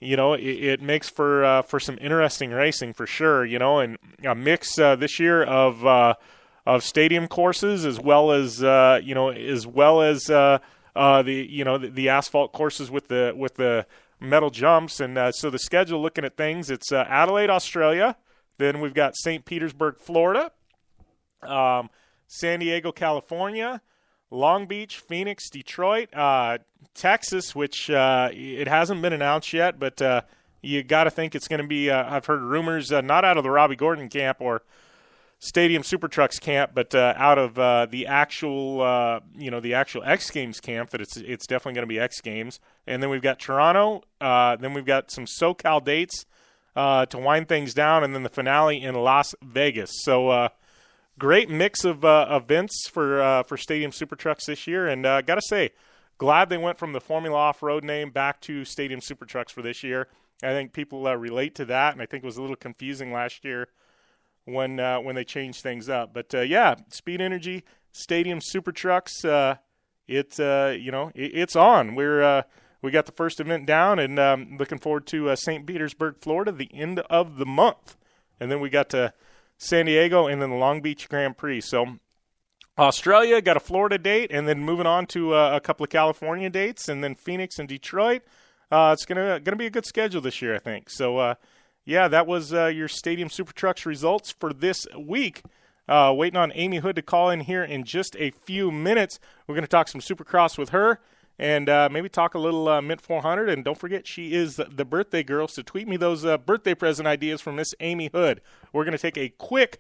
it makes for some interesting racing for sure. And a mix this year of stadium courses as well as the asphalt courses with the metal jumps. And so the schedule, looking at things, it's Adelaide, Australia. Then we've got St. Petersburg, Florida, San Diego, California, Long Beach, Phoenix, Detroit, Texas, which it hasn't been announced yet, but you got to think it's going to be, I've heard rumors, not out of the Robbie Gordon camp or Stadium Super Trucks camp, but out of the actual X Games camp, that it's definitely going to be X Games. And then we've got Toronto. Then we've got some SoCal dates to wind things down, and then the finale in Las Vegas. So great mix of events for Stadium Super Trucks this year. And got to say, glad they went from the Formula Off-Road name back to Stadium Super Trucks for this year. I think people relate to that, and I think it was a little confusing last year when they changed things up. But, Speed Energy, Stadium Super Trucks, it's on. We got the first event down, and looking forward to St. Petersburg, Florida, the end of the month. And then we got to San Diego and then the Long Beach Grand Prix. So Australia got a Florida date, and then moving on to a couple of California dates, and then Phoenix and Detroit. It's gonna be a good schedule this year, I think. So, that was your Stadium Super Trucks results for this week. Waiting on Amy Houde to call in here in just a few minutes. We're going to talk some Supercross with her and maybe talk a little Mint 400. And don't forget, she is the birthday girl, so tweet me those birthday present ideas from Miss Amy Houde. We're going to take a quick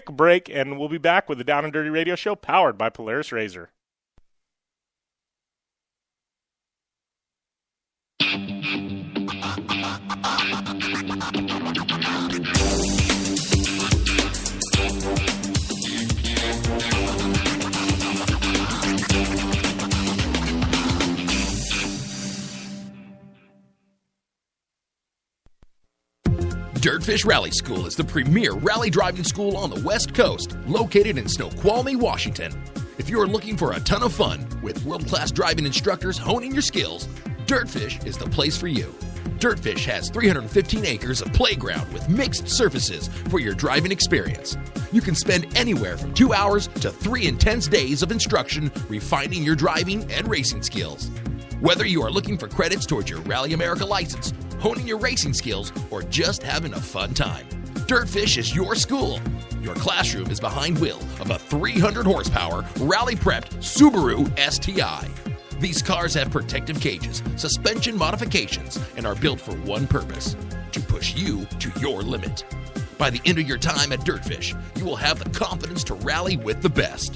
break, and we'll be back with the Down and Dirty Radio Show powered by Polaris RZR. Dirtfish Rally School is the premier rally driving school on the West Coast, located in Snoqualmie, Washington. If you are looking for a ton of fun with world-class driving instructors honing your skills, Dirtfish is the place for you. Dirtfish has 315 acres of playground with mixed surfaces for your driving experience. You can spend anywhere from 2 hours to 3 intense days of instruction refining your driving and racing skills. Whether you are looking for credits towards your Rally America license, honing your racing skills, or just having a fun time, Dirtfish is your school. Your classroom is behind wheel of a 300 horsepower rally-prepped Subaru STI. These cars have protective cages, suspension modifications, and are built for one purpose: to push you to your limit. By the end of your time at Dirtfish, you will have the confidence to rally with the best.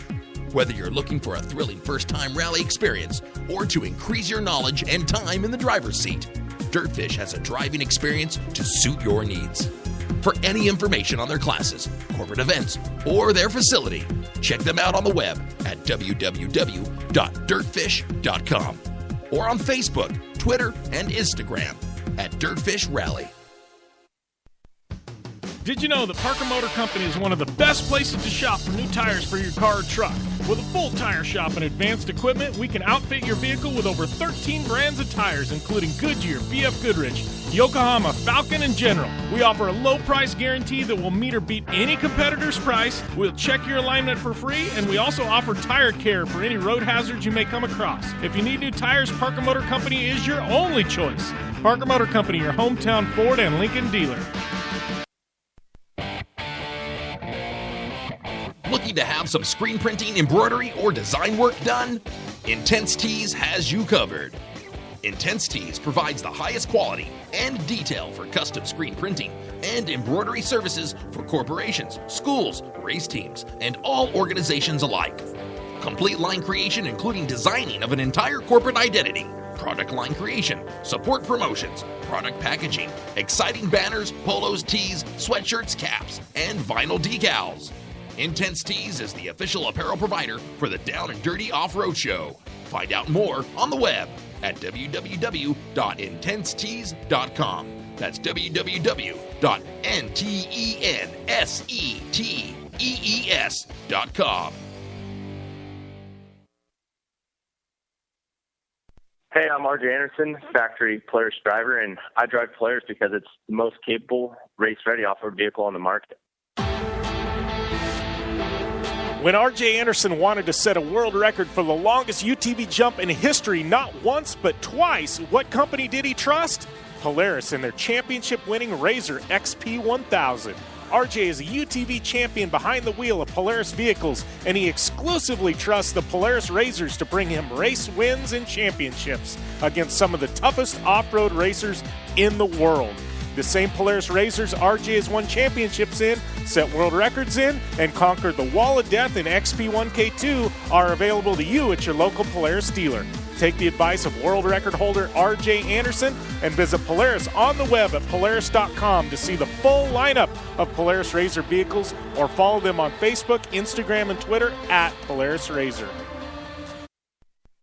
Whether you're looking for a thrilling first-time rally experience or to increase your knowledge and time in the driver's seat, Dirtfish has a driving experience to suit your needs. For any information on their classes, corporate events, or their facility, check them out on the web at www.dirtfish.com or on Facebook, Twitter, and Instagram at Dirtfish Rally. Did you know that Parker Motor Company is one of the best places to shop for new tires for your car or truck? With a full tire shop and advanced equipment, we can outfit your vehicle with over 13 brands of tires, including Goodyear, BF Goodrich, Yokohama, Falcon, and General. We offer a low price guarantee that will meet or beat any competitor's price. We'll check your alignment for free, and we also offer tire care for any road hazards you may come across. If you need new tires, Parker Motor Company is your only choice. Parker Motor Company, your hometown Ford and Lincoln dealer. Looking to have some screen printing, embroidery, or design work done? Intense Tees has you covered. Intense Tees provides the highest quality and detail for custom screen printing and embroidery services for corporations, schools, race teams, and all organizations alike. Complete line creation, including designing of an entire corporate identity, product line creation, support promotions, product packaging, exciting banners, polos, tees, sweatshirts, caps, and vinyl decals. Intense Tees is the official apparel provider for the Down and Dirty Off-Road Show. Find out more on the web at www.intensetees.com. That's www.intensetees.com. Hey, I'm RJ Anderson, factory Polaris driver, and I drive Polaris because it's the most capable, race-ready off-road vehicle on the market. When R.J. Anderson wanted to set a world record for the longest UTV jump in history, not once but twice, what company did he trust? Polaris and their championship-winning RZR XP1000. R.J. is a UTV champion behind the wheel of Polaris vehicles, and he exclusively trusts the Polaris RZRs to bring him race wins and championships against some of the toughest off-road racers in the world. The same Polaris RZRs RJ has won championships in, set world records in, and conquered the Wall of Death in XP1K2 are available to you at your local Polaris dealer. Take the advice of world record holder RJ Anderson and visit Polaris on the web at Polaris.com to see the full lineup of Polaris RZR vehicles, or follow them on Facebook, Instagram, and Twitter at Polaris RZR.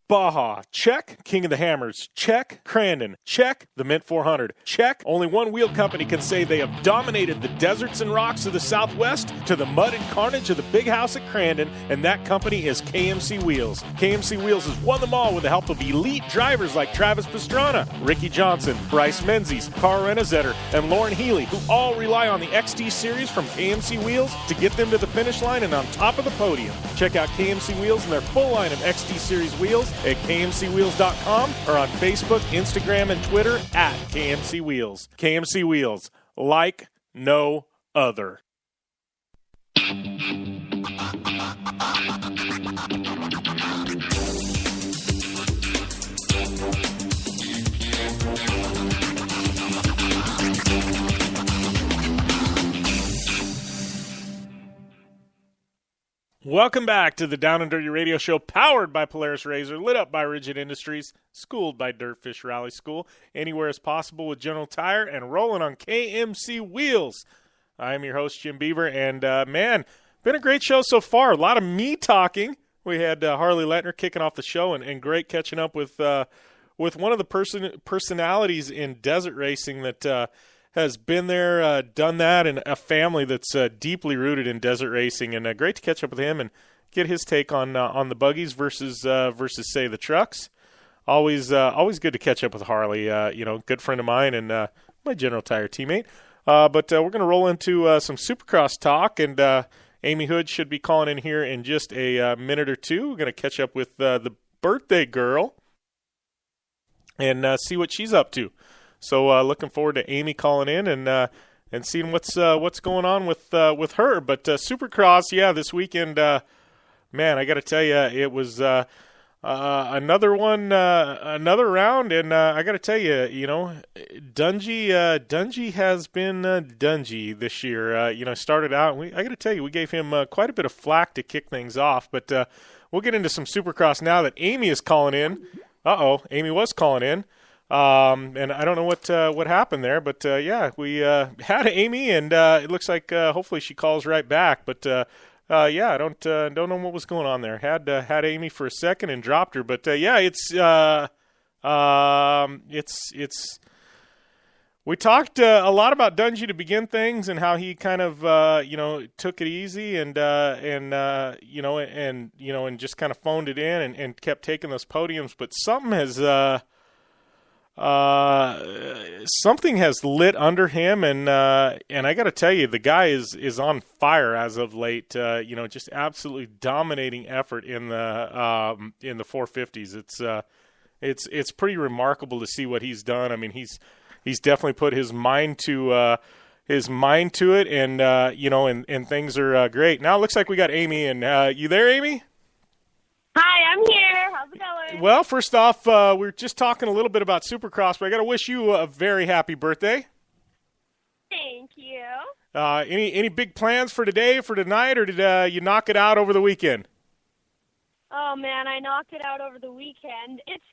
Baja, check. King of the Hammers, check. Crandon, check. The Mint 400, check. Only one wheel company can say they have dominated the deserts and rocks of the Southwest to the mud and carnage of the big house at Crandon, and that company is KMC Wheels. KMC Wheels has won them all with the help of elite drivers like Travis Pastrana, Ricky Johnson, Bryce Menzies, Carl Renazetter, and Lauren Healy, who all rely on the XT Series from KMC Wheels to get them to the finish line and on top of the podium. Check out KMC Wheels and their full line of XT Series wheels at kmcwheels.com or on Facebook, Instagram, and Twitter at KMC Wheels. KMC Wheels, like no other. Welcome back to the Down and Dirty Radio Show, powered by Polaris Razor, lit up by Rigid Industries, schooled by Dirtfish Rally School, anywhere as possible with General Tire, and rolling on KMC Wheels. I am your host, Jim Beaver, and man, been a great show so far. A lot of me talking. We had Harley Letner kicking off the show, and great catching up with one of the personalities in desert racing that has been there, done that, and a family that's deeply rooted in desert racing. And great to catch up with him and get his take on the buggies versus say the trucks. Always good to catch up with Harley. Good friend of mine and my General Tire teammate. But we're going to roll into some Supercross talk, and Amy Houde should be calling in here in just a minute or two. We're going to catch up with the birthday girl and see what she's up to. So looking forward to Amy calling in and seeing what's going on with her. But Supercross, yeah, this weekend, man, I got to tell you, it was another round, and I got to tell you, Dungey has been Dungey this year. Started out, I got to tell you, we gave him quite a bit of flack to kick things off. But we'll get into some Supercross now that Amy is calling in. Amy was calling in. And I don't know what happened there, but yeah, we had Amy, and it looks like hopefully she calls right back. But yeah, I don't know what was going on there. Had Amy for a second and dropped her, but yeah, it's we talked a lot about Dungey to begin things and how he kind of took it easy and just kind of phoned it in and kept taking those podiums, but something has lit under him, and I got to tell you, the guy is on fire as of late. Just absolutely dominating effort in the 450s. It's pretty remarkable to see what he's done. I mean, he's definitely put his mind to it, and and things are great. Now it looks like we got Amy, and you there, Amy? Hi, I'm here. How's it going? Well, first off, we were just talking a little bit about Supercross, but I got to wish you a very happy birthday. Thank you. Any big plans for today, for tonight, or did you knock it out over the weekend? Oh man, I knocked it out over the weekend. It's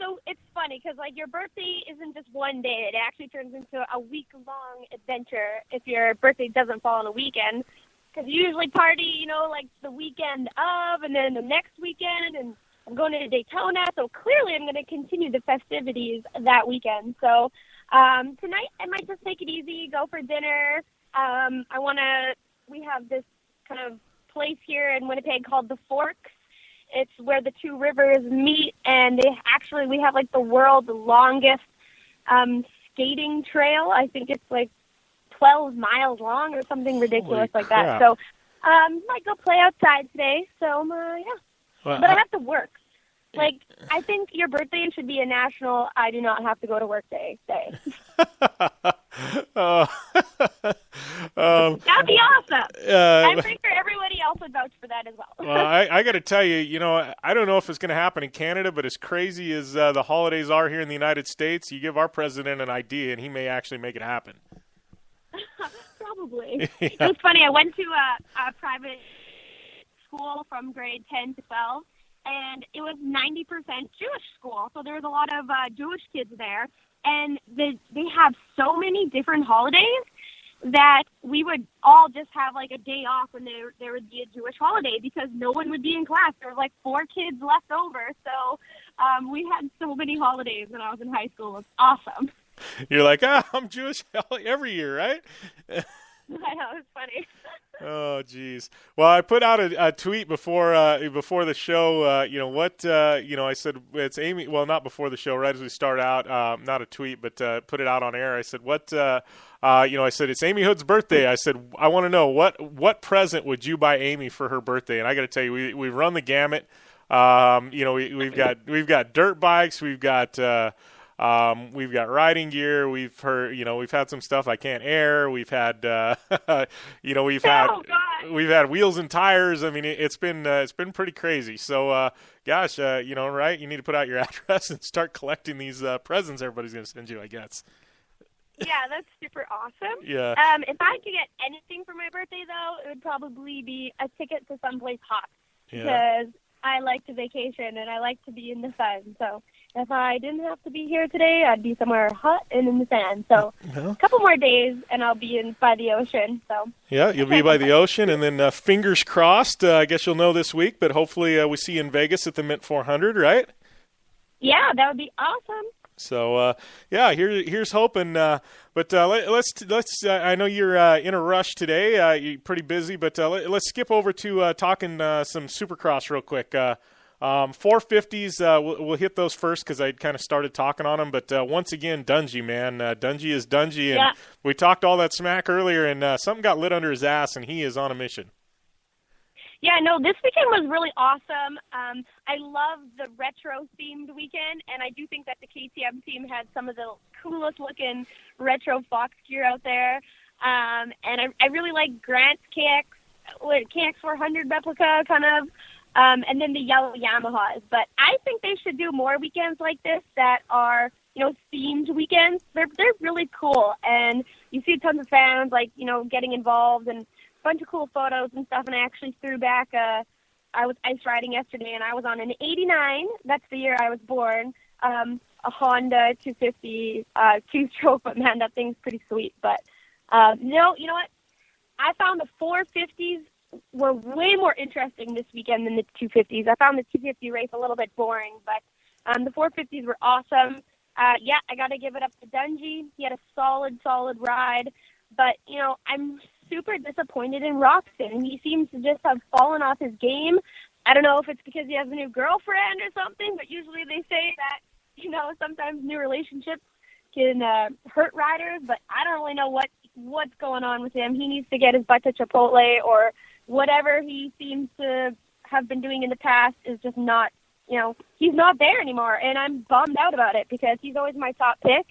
funny because your birthday isn't just one day; it actually turns into a week-long adventure if your birthday doesn't fall on a weekend. Because you usually party, the weekend of, and then the next weekend, and I'm going to Daytona, so clearly I'm going to continue the festivities that weekend. So tonight I might just take it easy, go for dinner. We have this kind of place here in Winnipeg called the Forks. It's where the two rivers meet, and we have the world's longest skating trail. I think it's 12 miles long or something ridiculous like that. So might go play outside today. So yeah. Well, but I have to work. I think your birthday should be a national I do not have to go to work day. That'd be awesome. I'm pretty sure everybody else would vouch for that as well. Well, I got to tell you, I don't know if it's going to happen in Canada, but as crazy as the holidays are here in the United States, you give our president an idea and he may actually make it happen. Probably. Yeah. It was funny. I went to a private school from grade 10 to 12, and it was 90% Jewish school. So there was a lot of Jewish kids there, and they have so many different holidays that we would all just have a day off when there would be a Jewish holiday because no one would be in class. There were 4 kids left over. So We had so many holidays when I was in high school. It was awesome. You're like, I'm Jewish every year, right? I know, it's funny. Oh, geez. Well, I put out a tweet before the show. I said it's Amy. Well, not before the show. Right as we start out, not a tweet, but put it out on air. I said, I said it's Amy Houde's birthday. I said, I want to know what present would you buy Amy for her birthday? And I got to tell you, we've run the gamut. We've got dirt bikes. We've got riding gear. We've had some stuff I can't air. We've had, we've had wheels and tires. I mean, it's been pretty crazy. So, right? You need to put out your address and start collecting these presents everybody's going to send you, I guess. Yeah, that's super awesome. Yeah. If I could get anything for my birthday, though, it would probably be a ticket to someplace hot. Yeah. Because I like to vacation and I like to be in the sun. So if I didn't have to be here today, I'd be somewhere hot and in the sand. So a couple more days and I'll be by the ocean. So yeah, you'll be by the ocean, and then fingers crossed. I guess you'll know this week, but hopefully we see you in Vegas at the Mint 400, right? Yeah, that would be awesome. So here's hoping. But let's. I know you're in a rush today. You're pretty busy, but let's skip over to talking some Supercross real quick. 450s. We'll hit those first because I kind of started talking on them. But once again, Dungey, man, Dungey is Dungey, and we talked all that smack earlier, and something got lit under his ass, and he is on a mission. Yeah, no, this weekend was really awesome. I love the retro-themed weekend, and I do think that the KTM team had some of the coolest-looking retro Fox gear out there. And I really like Grant's KX 400 replica, kind of, and then the yellow Yamahas. But I think they should do more weekends like this that are, themed weekends. They're really cool, and you see tons of fans, getting involved and bunch of cool photos and stuff, and I actually threw back I was ice riding yesterday, and I was on an 89, that's the year I was born, a Honda 250 two-stroke, but man, that thing's pretty sweet. But you know what? I found the 450s were way more interesting this weekend than the 250s. I found the 250 race a little bit boring, but the 450s were awesome. I got to give it up to Dungey. He had a solid ride, but, I'm super disappointed in Roxon. He seems to just have fallen off his game. I don't know if it's because he has a new girlfriend or something, but usually they say that, sometimes new relationships can hurt riders, but I don't really know what's going on with him. He needs to get his butt to Chipotle, or whatever he seems to have been doing in the past is just not, he's not there anymore, and I'm bummed out about it because he's always my top pick,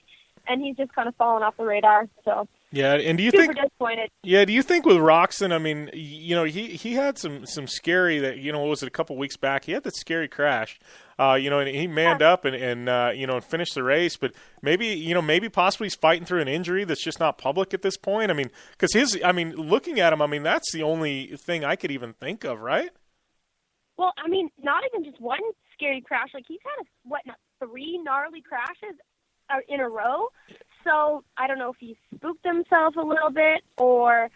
and he's just kind of fallen off the radar, so... Yeah, and do you think? Disappointed. Yeah, do you think with Roxon? I mean, he had some scary that what was it a couple weeks back? He had that scary crash, and he manned up and finished the race. But maybe possibly he's fighting through an injury that's just not public at this point. I mean, because looking at him, I mean, that's the only thing I could even think of, right? Well, I mean, not even just one scary crash. Like he's had 3 gnarly crashes in a row. So I don't know if he spooked himself a little bit, or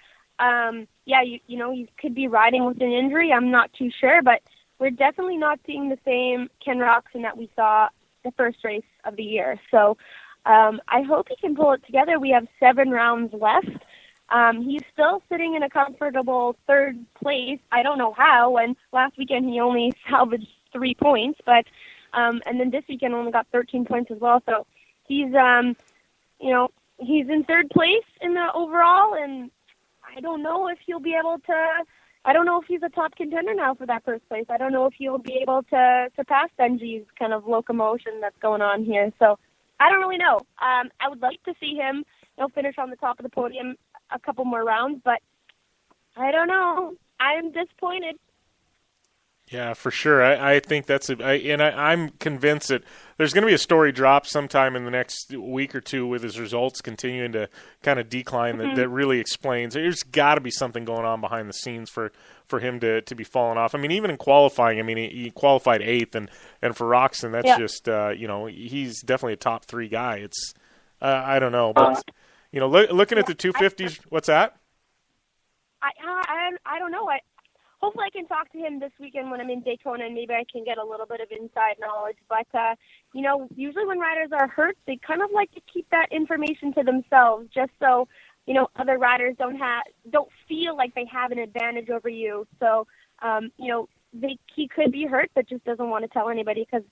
he could be riding with an injury. I'm not too sure, but we're definitely not seeing the same Ken Roczen that we saw the first race of the year. So I hope he can pull it together. We have 7 rounds left. He's still sitting in a comfortable 3rd place. I don't know how, when last weekend he only salvaged 3 points, but and then this weekend only got 13 points as well. So he's he's in 3rd place in the overall, and I don't know if he'll be able to. I don't know if he's a top contender now for that 1st place. I don't know if he'll be able to pass Dungey's kind of locomotion that's going on here. So I don't really know. I would like to see him, finish on the top of the podium a couple more rounds, but I don't know. I'm disappointed. Yeah, for sure. I think I'm convinced that there's going to be a story drop sometime in the next week or two with his results continuing to kind of decline that really explains. There's got to be something going on behind the scenes for him to be falling off. I mean, even in qualifying, he qualified 8th, and for Roxon, that's just, he's definitely a top 3 guy. It's, I don't know. But, looking at the 250s, what's that? I don't know. hopefully I can talk to him this weekend when I'm in Daytona, and maybe I can get a little bit of inside knowledge. But, usually when riders are hurt, they kind of like to keep that information to themselves just so, other riders don't feel like they have an advantage over you. So, he could be hurt, but just doesn't want to tell anybody because,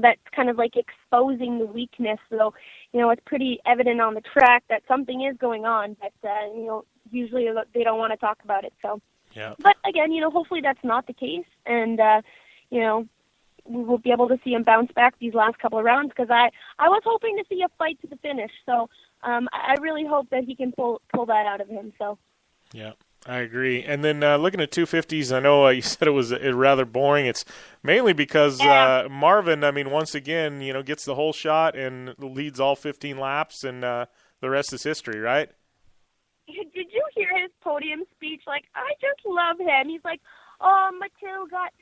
that's kind of like exposing the weakness. So, it's pretty evident on the track that something is going on, but, usually they don't want to talk about it. So, yeah. But again, hopefully that's not the case. And, we will be able to see him bounce back these last couple of rounds because I was hoping to see a fight to the finish. So, I really hope that he can pull that out of him. So, yeah. I agree. And then looking at 250s, I know you said it was rather boring. It's mainly because Marvin, once again, gets the whole shot and leads all 15 laps, and the rest is history, right? Did you hear his podium speech? Like, I just love him. He's like, oh, Mateo got,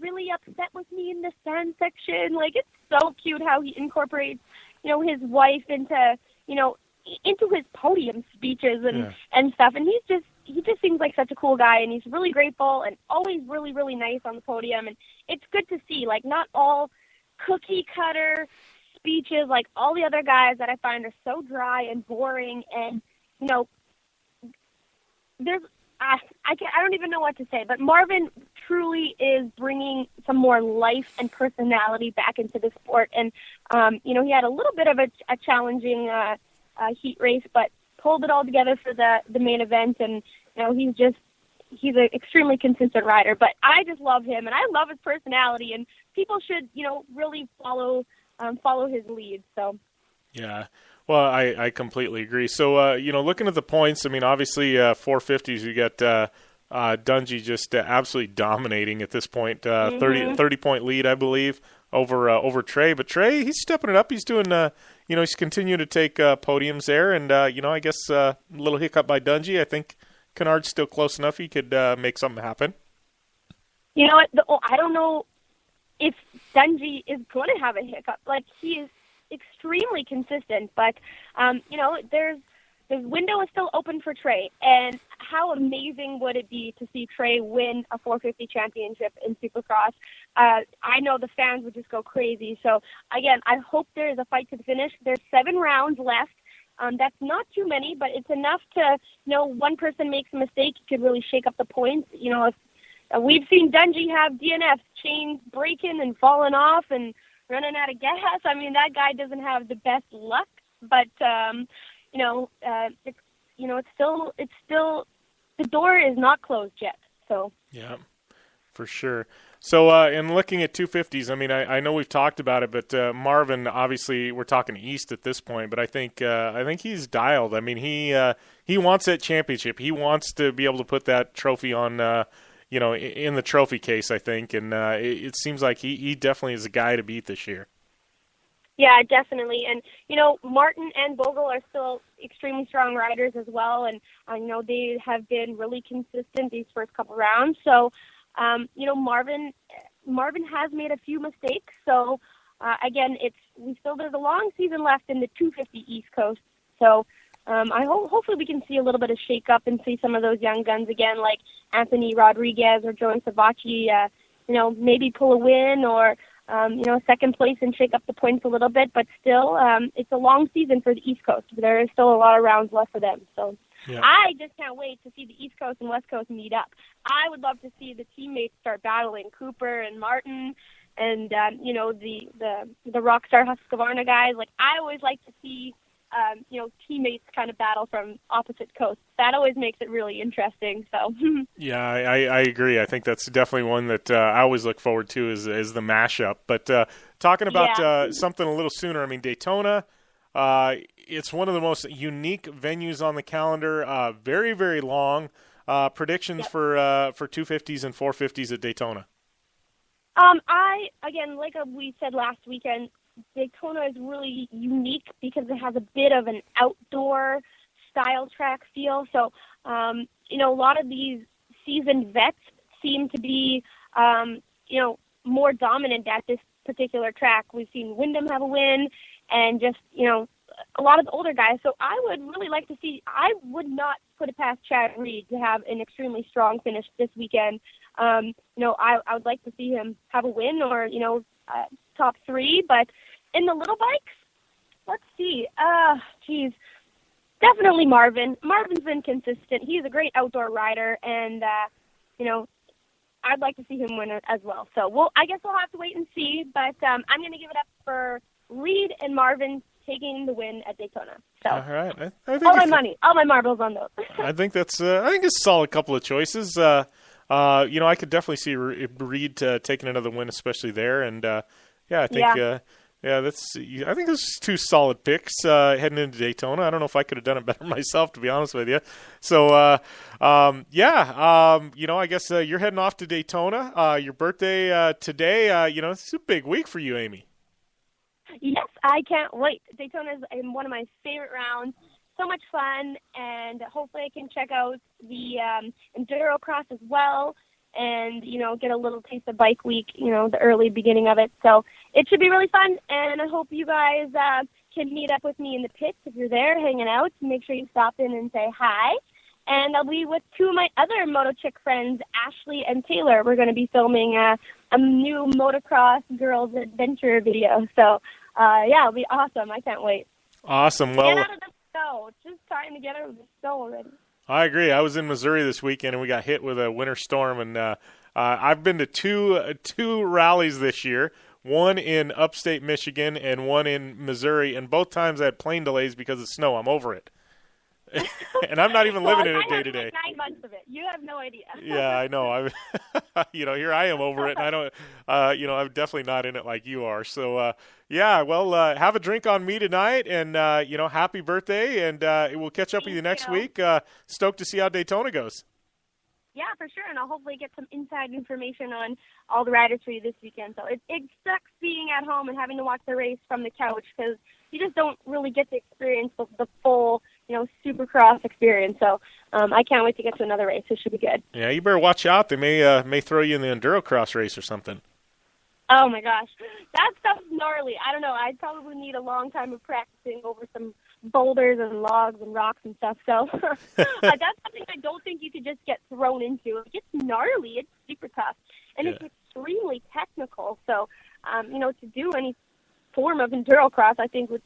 really upset with me in the stand section. Like, it's so cute how he incorporates, his wife into his podium speeches and stuff. And he just seems like such a cool guy, and he's really grateful and always really, really nice on the podium. And it's good to see, like, not all cookie cutter speeches like all the other guys that I find are so dry and boring. And, I don't even know what to say, but Marvin truly is bringing some more life and personality back into the sport. And, he had a little bit of a challenging heat race, but pulled it all together for the main event. And, he's an extremely consistent rider, but I just love him and I love his personality, and people should, really follow his lead. So, yeah. Well, I completely agree. So, looking at the points, obviously 450s, you got Dungey just absolutely dominating at this point, 30-point lead, I believe, over Trey. But Trey, he's stepping it up. He's doing, he's continuing to take podiums there. And, I guess a little hiccup by Dungey. I think Kennard's still close enough. He could make something happen. You know what? I don't know if Dungey is going to have a hiccup. Like, he is extremely consistent, but there's window is still open for Trey, and how amazing would it be to see Trey win a 450 championship in Supercross? I know the fans would just go crazy. So again, I hope there is a fight to the finish. There's 7 rounds left. That's not too many, but it's enough to one person makes a mistake, it could really shake up the points. If we've seen Dungey have DNFs, chains breaking and falling off and running out of gas. That guy doesn't have the best luck, but it's still the door is not closed yet. So yeah, for sure. So in looking at 250s, I know we've talked about it, but Marvin, obviously we're talking East at this point, but I think he's dialed. He wants that championship. He wants to be able to put that trophy on. In the trophy case, I think, and it seems like he definitely is a guy to beat this year. Yeah, definitely. And, Martin and Bogle are still extremely strong riders as well, and, they have been really consistent these first couple rounds. So, Marvin has made a few mistakes. So, again, there's a long season left in the 250 East Coast. So, hopefully we can see a little bit of shake-up and see some of those young guns again, like Anthony Rodriguez or Joey Savacci, maybe pull a win or, second place and shake up the points a little bit. But still, it's a long season for the East Coast. There is still a lot of rounds left for them. So yeah. I just can't wait to see the East Coast and West Coast meet up. I would love to see the teammates start battling, Cooper and Martin and, the Rockstar Husqvarna guys. Like, I always like to see teammates kind of battle from opposite coasts. That always makes it really interesting. So yeah, I agree. I think that's definitely one that I always look forward to is the mashup. But talking about something a little sooner, Daytona, it's one of the most unique venues on the calendar. Very, very long. Predictions for 250s and 450s at Daytona. Like we said last weekend, Daytona is really unique because it has a bit of an outdoor style track feel. So, a lot of these seasoned vets seem to be, more dominant at this particular track. We've seen Wyndham have a win and just, a lot of the older guys. So I would really like to see, I would not put it past Chad Reed to have an extremely strong finish this weekend. I would like to see him have a win or, top 3. But in the little bikes, let's see. Definitely Marvin. Marvin's been consistent. He's a great outdoor rider, and, I'd like to see him win it as well. So I guess we'll have to wait and see, but I'm going to give it up for Reed and Marvin taking the win at Daytona. So all right. I think all my marbles on those. I think that's I think it's a solid couple of choices. I could definitely see Reed taking another win, especially there, and I think I think those are 2 solid picks heading into Daytona. I don't know if I could have done it better myself, to be honest with you. So, I guess you're heading off to Daytona. Your birthday today, it's a big week for you, Amy. Yes, I can't wait. Daytona is one of my favorite rounds. So much fun, and hopefully I can check out the Enduro Cross as well. And, get a little taste of bike week, the early beginning of it. So it should be really fun, and I hope you guys can meet up with me in the pits if you're there hanging out. Make sure you stop in and say hi. And I'll be with 2 of my other Moto Chick friends, Ashley and Taylor. We're going to be filming a new motocross girls adventure video. So, it'll be awesome. I can't wait. Awesome. Well, get out of the snow. It's just time to get out of the snow already. I agree. I was in Missouri this weekend, and we got hit with a winter storm. And I've been to two rallies this year, one in upstate Michigan and one in Missouri, and both times I had plane delays because of snow. I'm over it. And I'm not even living in it day to day. 9 months of it. You have no idea. Yeah, I know. Here I am over it, and I don't. I'm definitely not in it like you are. So, have a drink on me tonight, and happy birthday, and we'll catch up with you next week. Stoked to see how Daytona goes. Yeah, for sure, and I'll hopefully get some inside information on all the riders for you this weekend. So it sucks being at home and having to watch the race from the couch because you just don't really get to experience the full, Supercross experience. So I can't wait to get to another race. It should be good. Yeah, you better watch out. They may throw you in the Endurocross race or something. Oh, my gosh. That stuff's gnarly. I don't know. I'd probably need a long time of practicing over some boulders and logs and rocks and stuff. So that's something I don't think you could just get thrown into. It gets gnarly. It's super tough. And it's extremely technical. So, to do any form of Endurocross, I think would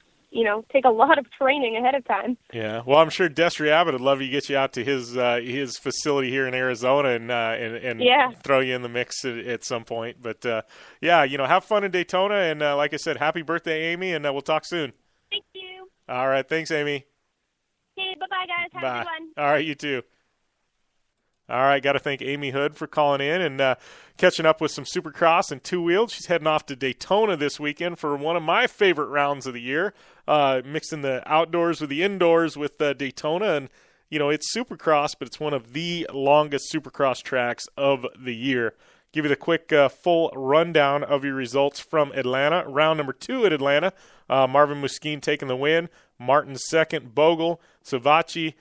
take a lot of training ahead of time. Yeah, well, I'm sure Destry Abbott would love to get you out to his facility here in Arizona and throw you in the mix at some point. But have fun in Daytona, and like I said, happy birthday, Amy, and we'll talk soon. Thank you. All right, thanks, Amy. Okay, bye-bye, guys. Have a good one. All right, you too. All right, got to thank Amy Houde for calling in and catching up with some Supercross and two-wheeled. She's heading off to Daytona this weekend for one of my favorite rounds of the year, mixing the outdoors with the indoors with Daytona. And, it's Supercross, but it's one of the longest Supercross tracks of the year. Give you the quick full rundown of your results from Atlanta. Round number 2 at Atlanta, Marvin Muskeen taking the win, Martin second, Bogle, Savacci,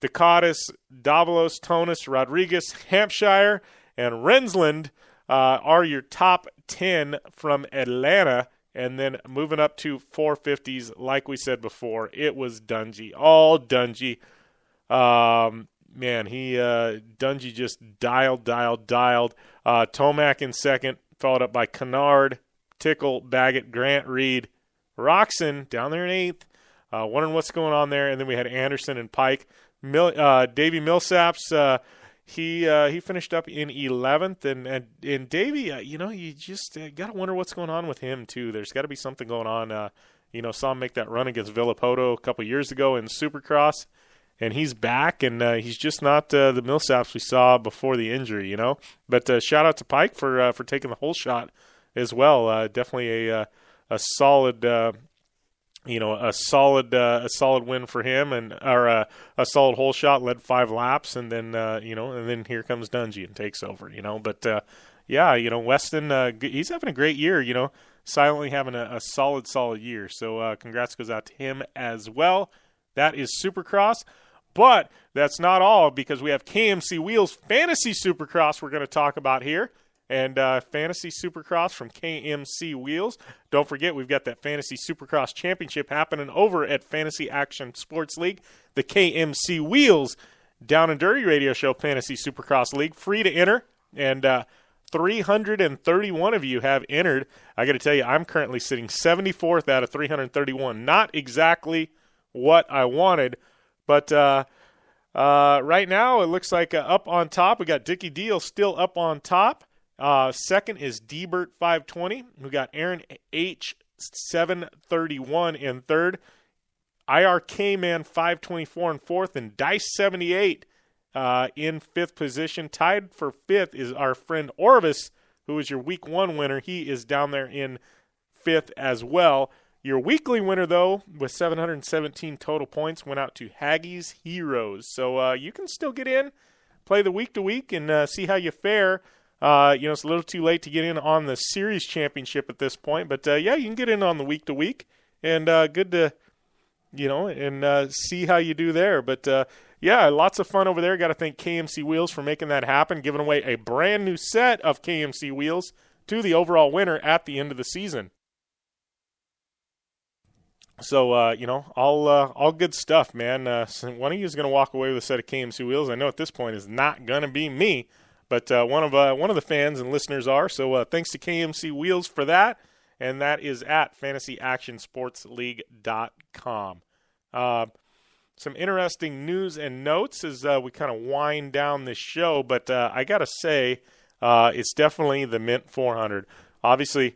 Ducatis, Davalos, Tonus, Rodriguez, Hampshire, and Rensland are your top 10 from Atlanta. And then moving up to 450s, like we said before, it was Dungey. All Dungey. Dungey just dialed. Tomac in second, followed up by Kennard, Tickle, Baggett, Grant, Reed, Roxon down there in 8th. Wondering what's going on there. And then we had Anderson and Pike. Davey Millsaps, he finished up in 11th, and Davey, you just got to wonder what's going on with him too. There's got to be something going on. Saw him make that run against Villapoto a couple years ago in Supercross, and he's back, and he's just not the Millsaps we saw before the injury. But shout out to Pike for taking the whole shot as well. Definitely a solid. A solid win for him, or a solid hole shot, led 5 laps, and then and then here comes Dungey and takes over. But Weston, he's having a great year. Silently having a solid year. So congrats goes out to him as well. That is Supercross, but that's not all, because we have KMC Wheels Fantasy Supercross we're going to talk about here. And Fantasy Supercross from KMC Wheels. Don't forget, we've got that Fantasy Supercross Championship happening over at Fantasy Action Sports League, the KMC Wheels Down and Dirty Radio Show Fantasy Supercross League. Free to enter. And 331 of you have entered. I got to tell you, I'm currently sitting 74th out of 331. Not exactly what I wanted, but right now it looks like up on top, we got Dickie Deal still up on top. Second is Dbert 520. We got Aaron H 731 in third. IRK Man 524 in fourth, and Dice 78 in fifth position. Tied for fifth is our friend Orvis, who is your week one winner. He is down there in fifth as well. Your weekly winner, though, with 717 total points, went out to Haggie's Heroes. So you can still get in, play the week to week, and see how you fare. It's a little too late to get in on the series championship at this point, but you can get in on the week to week, and good to, see how you do there. But lots of fun over there. Got to thank KMC Wheels for making that happen, giving away a brand new set of KMC Wheels to the overall winner at the end of the season. So, all good stuff, man. So one of you is going to walk away with a set of KMC wheels. I know at this point is not going to be me, but one of the fans and listeners are. So thanks to KMC Wheels for that, and that is at fantasyactionsportsleague.com. Some interesting news and notes as we kind of wind down this show, but I got to say it's definitely the Mint 400. Obviously,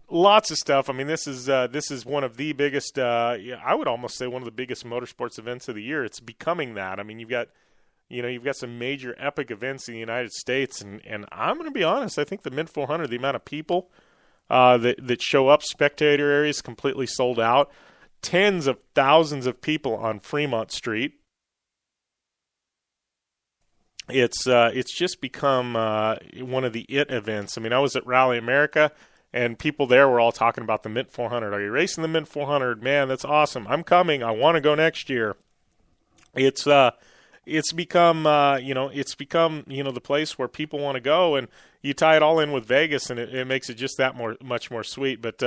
lots of stuff. I mean, this is one of the biggest. I would almost say one of the biggest motorsports events of the year. It's becoming that. I mean, you've got some major epic events in the United States, and I'm going to be honest. I think the Mint 400, the amount of people that show up, spectator areas completely sold out. Tens of thousands of people on Fremont Street. It's just become one of the events. I mean, I was at Rally America, and people there were all talking about the Mint 400. Are you racing the Mint 400? Man, that's awesome. I'm coming. I want to go next year. It's become the place where people want to go, and you tie it all in with Vegas, and it makes it just that much more sweet. But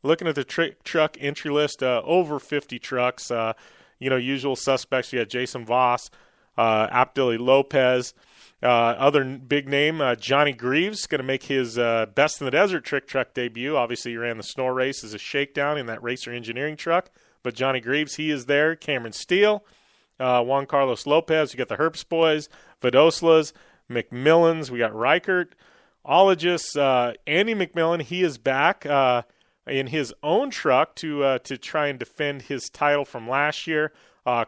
looking at the truck entry list, over 50 trucks. Usual suspects. You got Jason Voss, Abdully Lopez. Other big name, Johnny Greaves, going to make his Best in the Desert trick truck debut. Obviously, he ran the Snore race as a shakedown in that Racer Engineering truck. But Johnny Greaves, he is there. Cameron Steele, Juan Carlos Lopez. You got the Herbst boys, Vidoslas, McMillans. We got Reichert, Ologist, Andy McMillan. He is back in his own truck to try and defend his title from last year.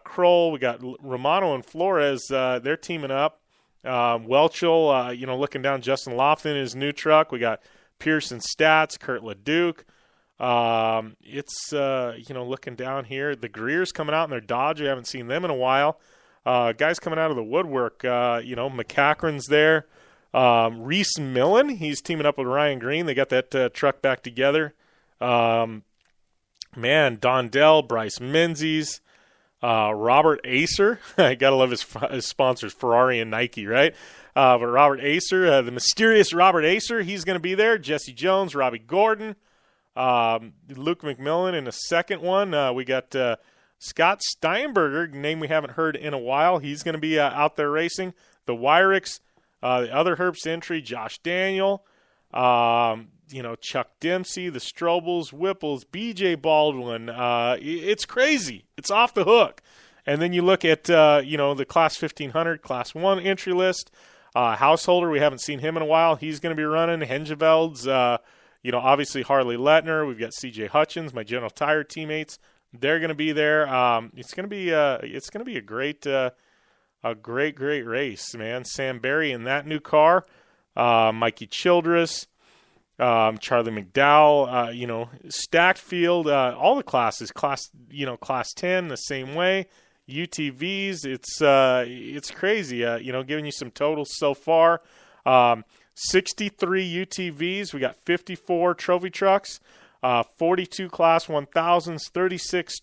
Kroll, we got Romano and Flores. They're teaming up. Welchel, looking down Justin Lofton in his new truck. We got Pearson Stats, Kurt LeDuc. Looking down here, the Greers coming out in their Dodge. I haven't seen them in a while. Guys coming out of the woodwork, McCachran's there. Reese Millen, he's teaming up with Ryan Green. They got that truck back together. Dondell, Bryce Menzies. Robert Acer, I gotta love his sponsors, Ferrari and Nike, right? But Robert Acer, the mysterious Robert Acer, he's going to be there. Jesse Jones, Robbie Gordon, Luke McMillan in the second one. We got Scott Steinberger, name we haven't heard in a while. He's going to be out there racing. The Wyricks, the other Herbst entry, Josh Daniel, Chuck Dempsey, the Strobels, Whipples, BJ Baldwin. It's crazy. It's off the hook. And then you look at, the Class 1500, Class 1 entry list. Householder, we haven't seen him in a while. He's going to be running. Hengevelds, obviously Harley Letner. We've got CJ Hutchins, my General Tire teammates. They're going to be there. It's going to be a great race, man. Sam Berry in that new car. Mikey Childress. Charlie McDowell, stacked field, all the classes, class 10 the same way, UTVs, it's crazy, giving you some totals so far, 63 UTVs, we got 54 trophy trucks, 42 class 1000s, 36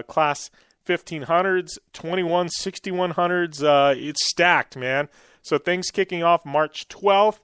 class 1500s, 21 6100s, it's stacked, man. So things kicking off March 12th.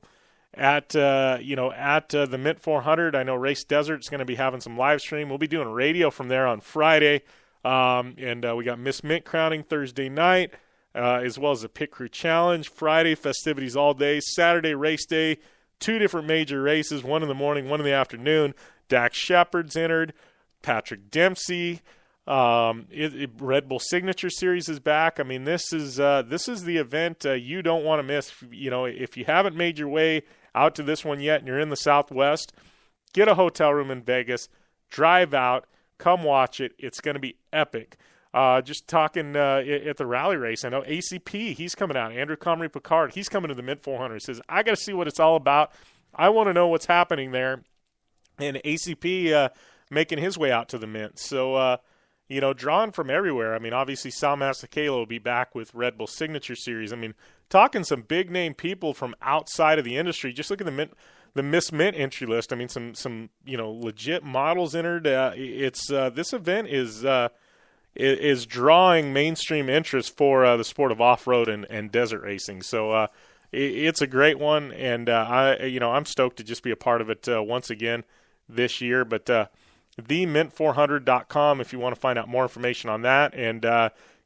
At the Mint 400, I know Race Desert's going to be having some live stream. We'll be doing radio from there on Friday, and we got Miss Mint crowning Thursday night, as well as the Pit Crew Challenge. Friday, festivities all day. Saturday, race day. 2 different major races, one in the morning, one in the afternoon. Dax Shepard's entered. Patrick Dempsey. Red Bull Signature Series is back. I mean, this is the event you don't want to miss. You know, if you haven't made your way out to this one yet and you're in the Southwest, get a hotel room in Vegas, drive out, come watch it. It's going to be epic. Just talking at the rally race, I know ACP, he's coming out. Andrew Comrie Picard, he's coming to the Mint 400. He says, I got to see what it's all about. I want to know what's happening there. And ACP making his way out to the Mint. So, you know, drawn from everywhere. I mean, obviously Sal Masekela will be back with Red Bull Signature Series. I mean, talking some big-name people from outside of the industry. Just look at the Miss Mint entry list. I mean, some you know, legit models entered. This event is drawing mainstream interest for the sport of off-road and desert racing. So it's a great one, and I'm stoked to just be a part of it once again this year. But themint400.com if you want to find out more information on that, and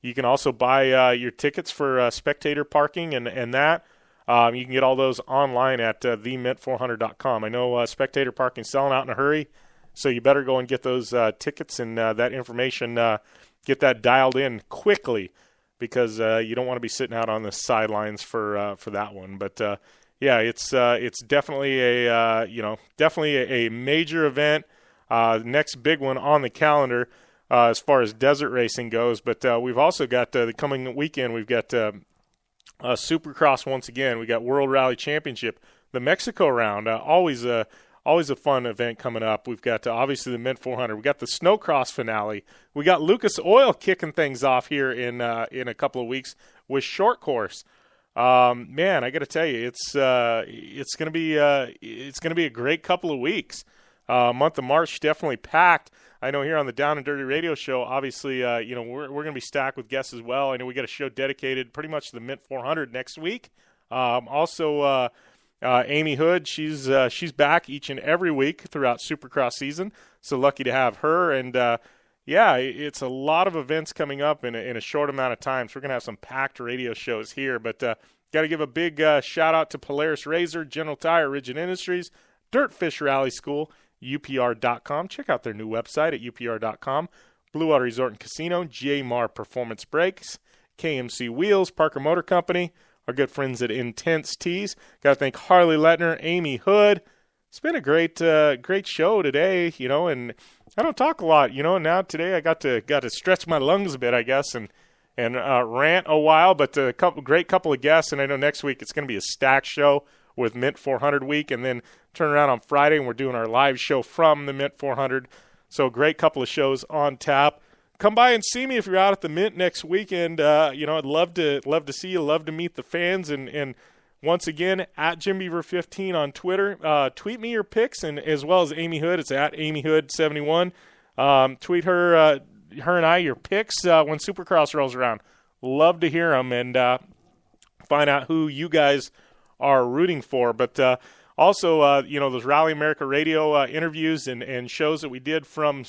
you can also buy your tickets for spectator parking and that. You can get all those online at themint400.com. I know spectator parking is selling out in a hurry, so you better go and get those tickets and that information. Get that dialed in quickly, because you don't want to be sitting out on the sidelines for that one. But yeah, it's definitely a major event. Next big one on the calendar as far as desert racing goes. But we've also got the coming weekend. We've got Supercross once again. We got World Rally Championship, the Mexico round. Always a fun event coming up. We've got obviously the Mint 400. We got the Snocross finale. We got Lucas Oil kicking things off here in a couple of weeks with short course. Man, I got to tell you, it's going to be a great couple of weeks. Month of March definitely packed. I know here on the Down and Dirty Radio Show, obviously, we're going to be stacked with guests as well. I know we got a show dedicated pretty much to the Mint 400 next week. Also. Amy Houde, she's back each and every week throughout Supercross season, so lucky to have her. And it's a lot of events coming up in a short amount of time. So we're gonna have some packed radio shows here. But got to give a big shout out to Polaris Razor, General Tire, Rigid Industries, Dirtfish Rally School, UPR.com. Check out their new website at UPR.com. Blue Water Resort and Casino, GA Performance Brakes, KMC Wheels, Parker Motor Company. Our good friends at Intense Tees. Got to thank Harley Letner, Amy Houde. It's been a great show today, and I don't talk a lot, Now today I got to stretch my lungs a bit, I guess, and rant a while. But a great couple of guests, and I know next week it's going to be a stacked show with Mint 400 week, and then turn around on Friday and we're doing our live show from the Mint 400. So a great couple of shows on tap. Come by and see me if you're out at the Mint next weekend. I'd love to see you. Love to meet the fans. And once again, at JimBeaver15 on Twitter. Tweet me your pics, and as well as Amy Houde. It's at AmyHoude71. Tweet her and I your pics when Supercross rolls around. Love to hear them and find out who you guys are rooting for. But also, those Rally America Radio interviews and shows that we did from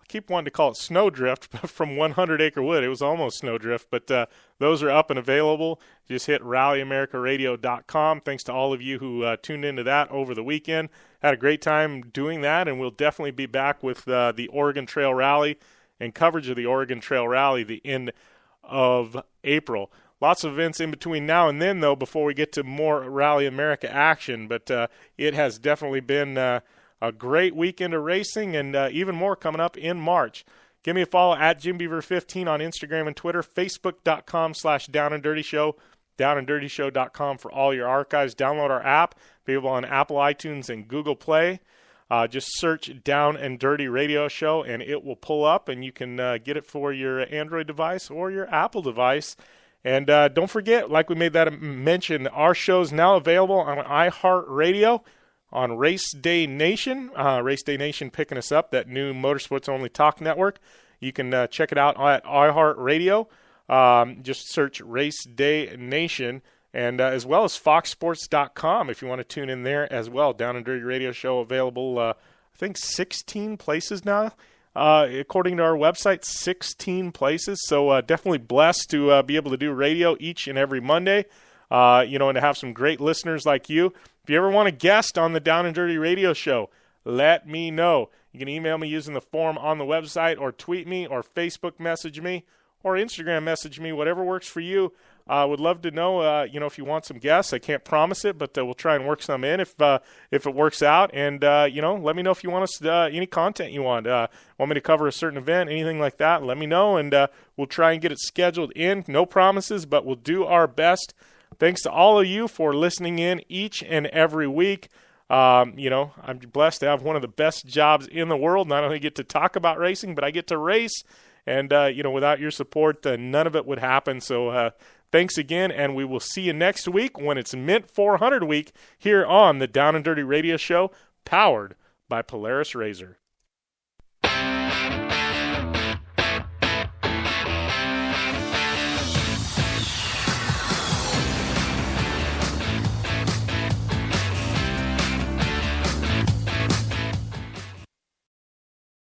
keep wanting to call it Snowdrift, but from 100 Acre Wood. It was almost Snowdrift, but those are up and available. Just hit rallyamericaradio.com. Thanks to all of you who tuned into that over the weekend. Had a great time doing that, and we'll definitely be back with the Oregon Trail Rally and coverage of the Oregon Trail Rally the end of April. Lots of events in between now and then, though, before we get to more Rally America action, but it has definitely been a great weekend of racing, and even more coming up in March. Give me a follow at JimBeaver15 on Instagram and Twitter, Facebook.com/DownAndDirtyShow, DownAndDirtyShow.com for all your archives. Download our app, available on Apple iTunes and Google Play. Just search Down and Dirty Radio Show, and it will pull up, and you can get it for your Android device or your Apple device. And don't forget, like we made that mention, our show's now available on iHeartRadio, on Race Day Nation. Race Day Nation picking us up, that new motorsports-only talk network. You can check it out at iHeartRadio. Just search Race Day Nation, and as well as foxsports.com if you want to tune in there as well. Down and Dirty Radio Show available, I think 16 places now. according to our website, 16 places. So definitely blessed to be able to do radio each and every Monday, and to have some great listeners like you. If you ever want a guest on the Down and Dirty Radio Show, let me know. You can email me using the form on the website, or tweet me, or Facebook message me, or Instagram message me, whatever works for you. I would love to know, if you want some guests. I can't promise it, but we'll try and work some in if it works out. And, let me know if you want us any content you want. Want me to cover a certain event, anything like that, let me know, and we'll try and get it scheduled in. No promises, but we'll do our best. Thanks to all of you for listening in each and every week. I'm blessed to have one of the best jobs in the world. Not only get to talk about racing, but I get to race. And, without your support, none of it would happen. So thanks again, and we will see you next week when it's Mint 400 week here on the Down and Dirty Radio Show, powered by Polaris Razor.